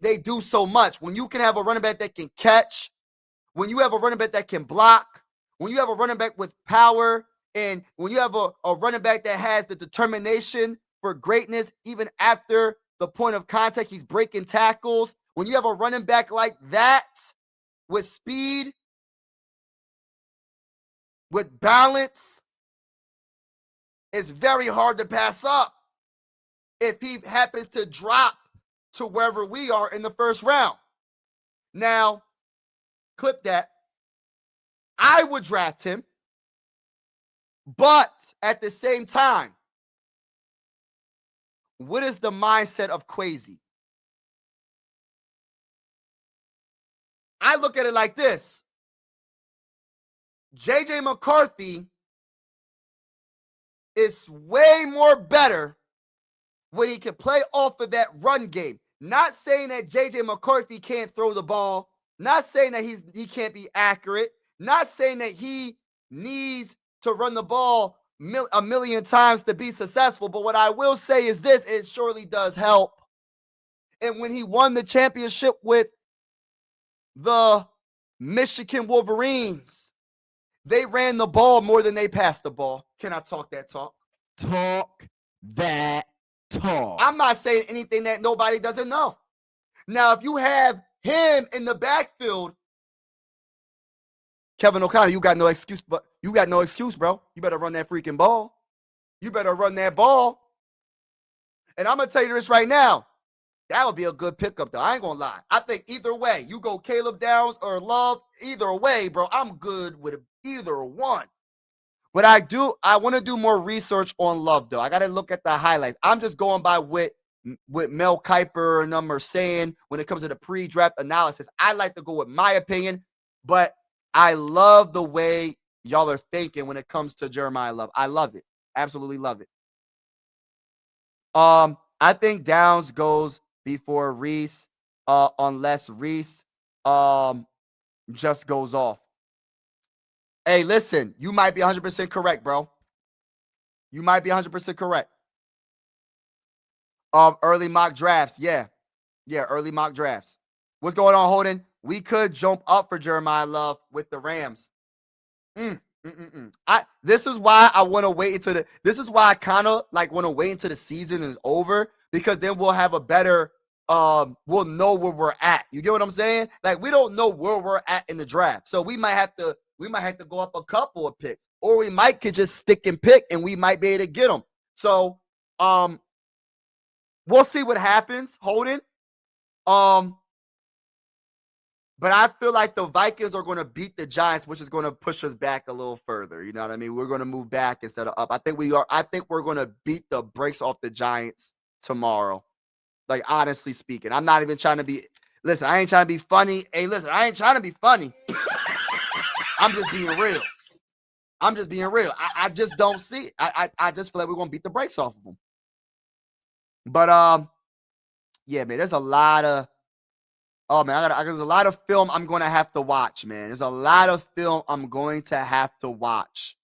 they do so much. When you can have a running back that can catch, when you have a running back that can block, when you have a running back with power, and when you have a running back that has the determination for greatness, even after the point of contact, he's breaking tackles. When you have a running back like that with speed, with balance, it's very hard to pass up. if he happens to drop to wherever we are in the first round. Now, clip that. I would draft him, but at the same time, what is the mindset of Kwesi? I look at it like this. J.J. McCarthy is way more better when he can play off of that run game. Not saying that J.J. McCarthy can't throw the ball. Not saying that he can't be accurate. Not saying that he needs to run the ball a million times to be successful. But what I will say is this, it surely does help. And when he won the championship with the Michigan Wolverines, they ran the ball more than they passed the ball. Can I talk that talk? Talk that talk. I'm not saying anything that nobody doesn't know. Now, if you have him in the backfield, Kevin O'Connor, you got no excuse, bro. You better run that freaking ball. You better run that ball. And I'm going to tell you this right now. That would be a good pickup, though. I ain't going to lie. I think either way, you go Caleb Downs or Love, either way, bro, I'm good with either one. But I want to do more research on Love, though. I got to look at the highlights. I'm just going by what Mel Kiper and them are saying when it comes to the pre-draft analysis. I like to go with my opinion, but I love the way y'all are thinking when it comes to Jeremiah Love. I love it. Absolutely love it. I think Downs goes before Reese, unless Reese just goes off. Hey, listen, you might be 100% correct, bro. You might be 100% correct. Early mock drafts, yeah, early mock drafts. What's going on, Holden? We could jump up for Jeremiah Love with the Rams. This is why I want to wait until this is why I kind of like want to wait until the season is over, because then we'll have a better we'll know where we're at. You get what I'm saying? Like, we don't know where we're at in the draft. So we might have to go up a couple of picks, or we could just stick and pick and we might be able to get them. So we'll see what happens, Holden. But I feel like the Vikings are going to beat the Giants, which is going to push us back a little further. You know what I mean? We're going to move back instead of up. I think we're going to beat the brakes off the Giants tomorrow. Like, honestly speaking, I'm not even trying to be. Listen, I ain't trying to be funny. Hey, listen, I ain't trying to be funny. I'm just being real. I just don't see it. I just feel like we're going to beat the brakes off of them. But yeah, man, there's a lot of. Oh, man, there's a lot of film I'm going to have to watch, man. There's a lot of film I'm going to have to watch.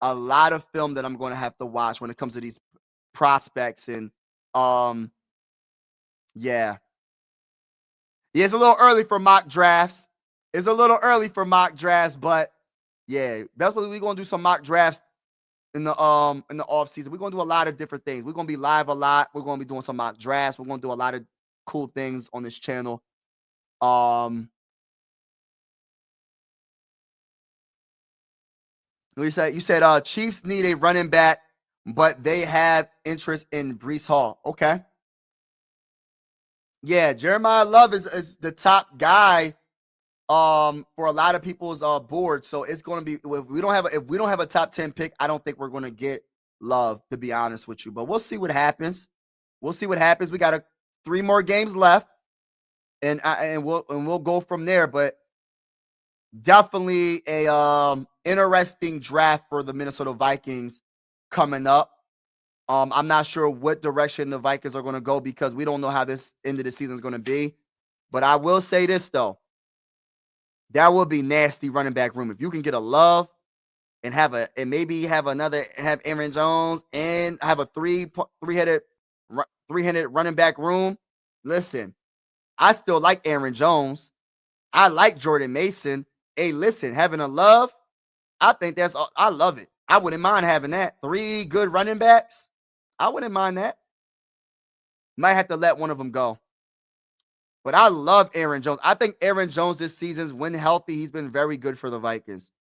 A lot of film that I'm going to have to watch when it comes to these prospects. And, yeah. Yeah, it's a little early for mock drafts. But, yeah, that's what we're going to do, some mock drafts in the off season. We're going to do a lot of different things. We're going to be live a lot. We're going to be doing some mock drafts. We're going to do a lot of cool things on this channel. You said Chiefs need a running back, but they have interest in Breece Hall. Okay. Yeah, Jeremiah Love is the top guy for a lot of people's board. So it's going to be, if we don't have a top 10 pick, I don't think we're going to get Love, to be honest with you. But we'll see what happens. We got 3 more games left. And we'll go from there, but definitely a interesting draft for the Minnesota Vikings coming up. I'm not sure what direction the Vikings are going to go, because we don't know how this end of the season is going to be. But I will say this, though, that would be nasty running back room if you can get a Love and have Aaron Jones and have a three-headed running back room. Listen. I still like Aaron Jones. I like Jordan Mason. Hey, listen, having a Love, I love it. I wouldn't mind having that. 3 good running backs. I wouldn't mind that. Might have to let one of them go. But I love Aaron Jones. I think Aaron Jones this season, when healthy, he's been very good for the Vikings.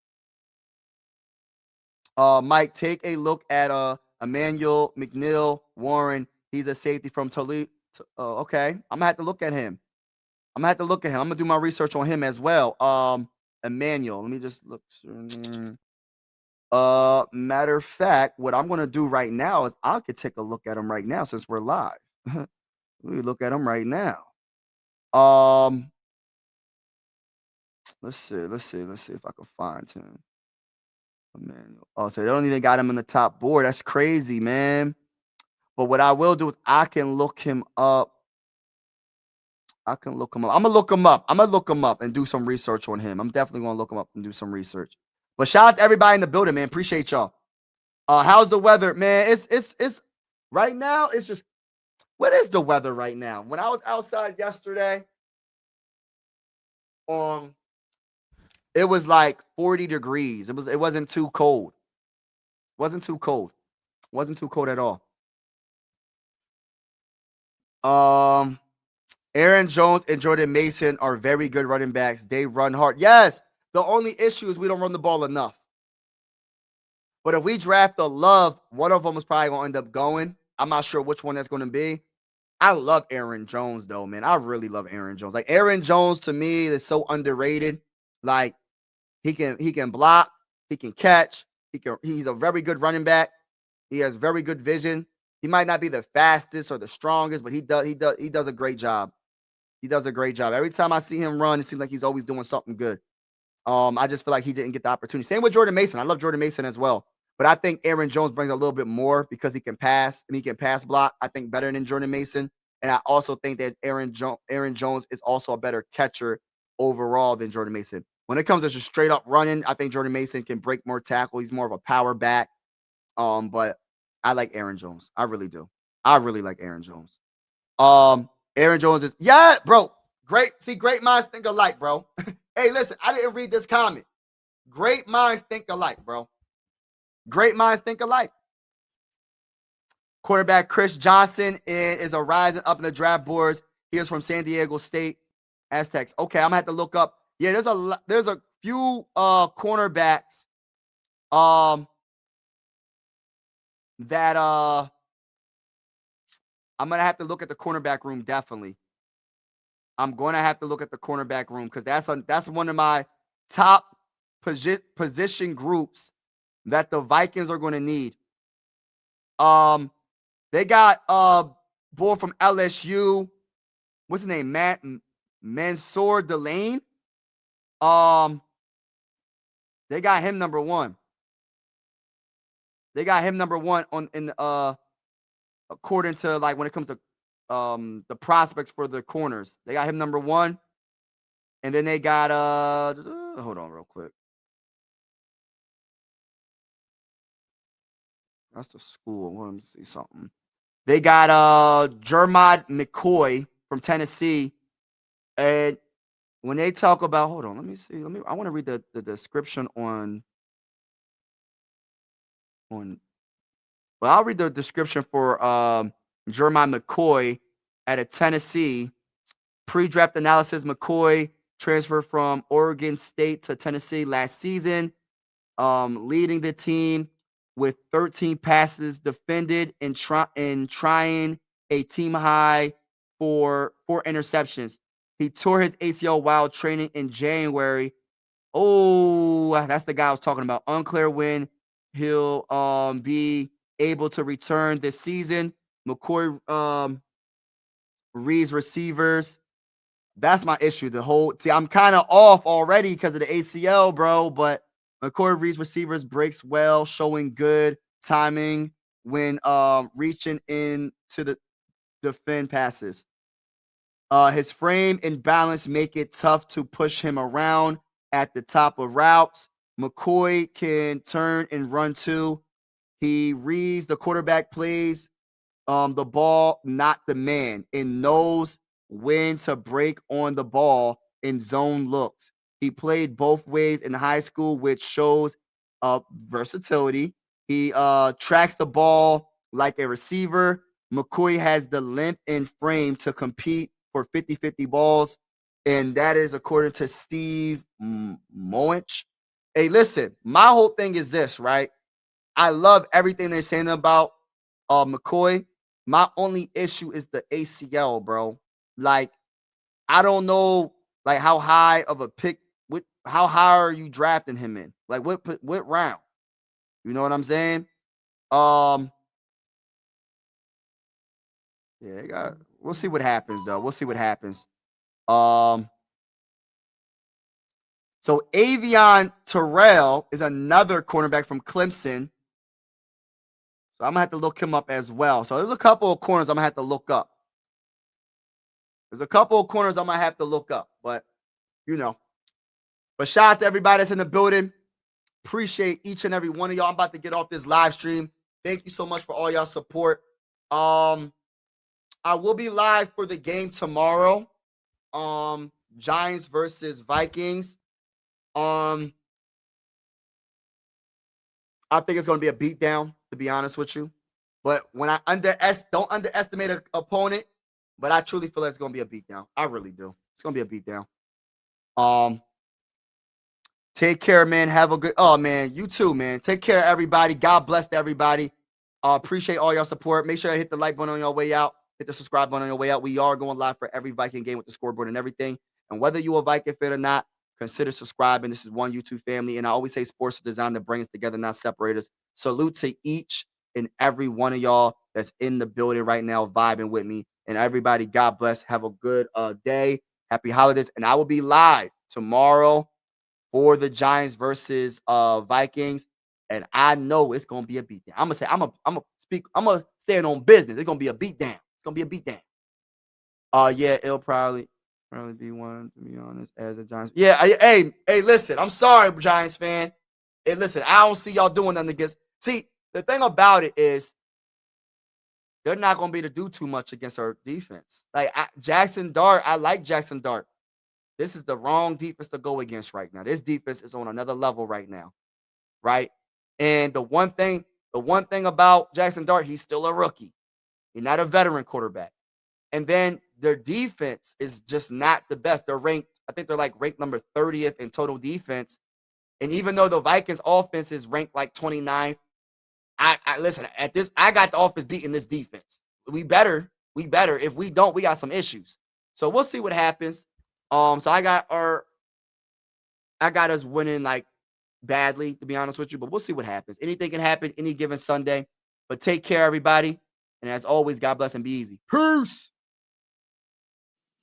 Mike, take a look at Emmanuel, McNeil, Warren, He's a safety from Toledo. Okay, I'm gonna have to look at him. I'm gonna do my research on him as well. Emmanuel. Let me just look. Matter of fact, what I'm gonna do right now is I could take a look at him right now since we're live. We look at him right now. Let's see if I can find him. Emmanuel. Oh, so they don't even got him on the top board. That's crazy, man. But what I will do is I can look him up. I'm gonna look him up and do some research on him. I'm definitely gonna look him up and do some research. But shout out to everybody in the building, man. Appreciate y'all. How's the weather, man? It's right now. It's just, what is the weather right now? When I was outside yesterday, it was like 40 degrees. It wasn't too cold. Wasn't too cold at all. Aaron Jones and Jordan Mason are very good running backs. They run hard. Yes. The only issue is we don't run the ball enough. But if we draft a Love, one of them is probably going to end up going. I'm not sure which one that's going to be. I love Aaron Jones, though, man. I really love Aaron Jones. Like, Aaron Jones, to me, is so underrated. Like, he can block. He can catch. He's a very good running back. He has very good vision. He might not be the fastest or the strongest, but he does a great job. He does a great job. Every time I see him run, it seems like he's always doing something good. I just feel like he didn't get the opportunity. Same with Jordan Mason. I love Jordan Mason as well. But I think Aaron Jones brings a little bit more because he can pass and he can pass block, I think, better than Jordan Mason. And I also think that Aaron Jones is also a better catcher overall than Jordan Mason. When it comes to just straight up running, I think Jordan Mason can break more tackle. He's more of a power back. But I like Aaron Jones. I really do. I really like Aaron Jones. Aaron Jones is, yeah, bro. Great. See, great minds think alike, bro. Hey, listen, I didn't read this comment. Great minds think alike, bro. Great minds think alike. Quarterback Chris Johnson is a rising up in the draft boards. He is from San Diego State Aztecs. Okay, I'm gonna have to look up. Yeah, there's a few cornerbacks that I'm gonna have to look at the cornerback room. Definitely, I'm going to have to look at the cornerback room because that's one of my top position groups that the Vikings are going to need. They got boy from LSU. What's his name? Mansour Delane. They got him number one. They got him number one according to, like, when it comes to the prospects for the corners. They got him number one. And then they got hold on real quick. That's the school. Let me see something. They got Jermod McCoy from Tennessee. And when they talk about, hold on, let me see. I want to read the description on well, I'll read the description for Jermod McCoy at a Tennessee. Pre-draft analysis: McCoy transferred from Oregon State to Tennessee last season, leading the team with 13 passes defended and trying a team high for 4 interceptions. He tore his ACL while training in January. Oh, that's the guy I was talking about. Unclear when he'll be able to return this season. McCoy reads receivers. That's my issue. I'm kind of off already because of the ACL, bro. But McCoy reads receivers, breaks well, showing good timing when reaching in to the defend passes. His frame and balance make it tough to push him around at the top of routes. McCoy can turn and run too. He reads the quarterback plays the ball, not the man, and knows when to break on the ball in zone looks. He played both ways in high school, which shows versatility. He tracks the ball like a receiver. McCoy has the length and frame to compete for 50-50 balls, and that is according to Steve Moench. Hey, listen, my whole thing is this, right? I love everything they're saying about McCoy. My only issue is the ACL, bro. Like, I don't know, like, how high of a pick, how high are you drafting him in? Like, what round? You know what I'm saying? Yeah, we'll see what happens, though. We'll see what happens. So Avion Terrell is another cornerback from Clemson. So I'm going to have to look him up as well. So there's a couple of corners I'm going to have to look up. But, you know. But shout out to everybody that's in the building. Appreciate each and every one of y'all. I'm about to get off this live stream. Thank you so much for all y'all support. I will be live for the game tomorrow. Giants versus Vikings. I think it's going to be a beatdown, to be honest with you. But when I don't underestimate an opponent, but I truly feel like it's going to be a beatdown. I really do. It's going to be a beatdown. Take care, man. Have a good. Oh, man, you too, man. Take care, everybody. God bless everybody. Appreciate all your support. Make sure you hit the like button on your way out. Hit the subscribe button on your way out. We are going live for every Viking game with the scoreboard and everything. And whether you're a Viking fan or not, consider subscribing. This is one YouTube family. And I always say sports are designed to bring us together, not separate us. Salute to each and every one of y'all that's in the building right now, vibing with me. And everybody, God bless. Have a good day. Happy holidays. And I will be live tomorrow for the Giants versus Vikings. And I know it's gonna be a beatdown. I'm gonna stand on business. It's gonna be a beatdown. It's gonna be a beatdown. Yeah, it'll probably be one, to be honest, as a Giants. Yeah, hey, listen, I'm sorry, Giants fan. Hey, listen, I don't see y'all doing nothing against. See, the thing about it is they're not gonna be able to do too much against our defense. Like Jackson Dart, I like Jackson Dart. This is the wrong defense to go against right now. This defense is on another level right now, right? And the one thing about Jackson Dart, he's still a rookie. He's not a veteran quarterback. And then their defense is just not the best. They're ranked, I think they're like ranked number 30th in total defense. And even though the Vikings offense is ranked like 29th, I listen, at this, I got the offense beating this defense. We better. If we don't, we got some issues. So we'll see what happens. So I got us winning like badly, to be honest with you, but we'll see what happens. Anything can happen any given Sunday. But take care, everybody. And as always, God bless and be easy. Peace.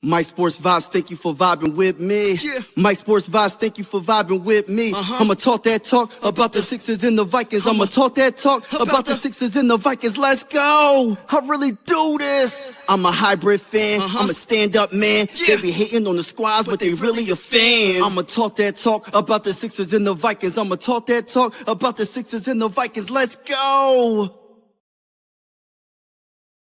Mike Sports Vibes, thank you for vibing with me. Yeah. Mike Sports Vibes, thank you for vibing with me. I'ma talk that talk about the Sixers and the Vikings. I'ma talk that talk about the Sixers and the Vikings. Let's go. I really do this. I'm a hybrid fan. I'm a stand-up man. Yeah. They be hating on the squads, but they really a fan. I'ma talk that talk about the Sixers and the Vikings. I'ma talk that talk about the Sixers and the Vikings. Let's go.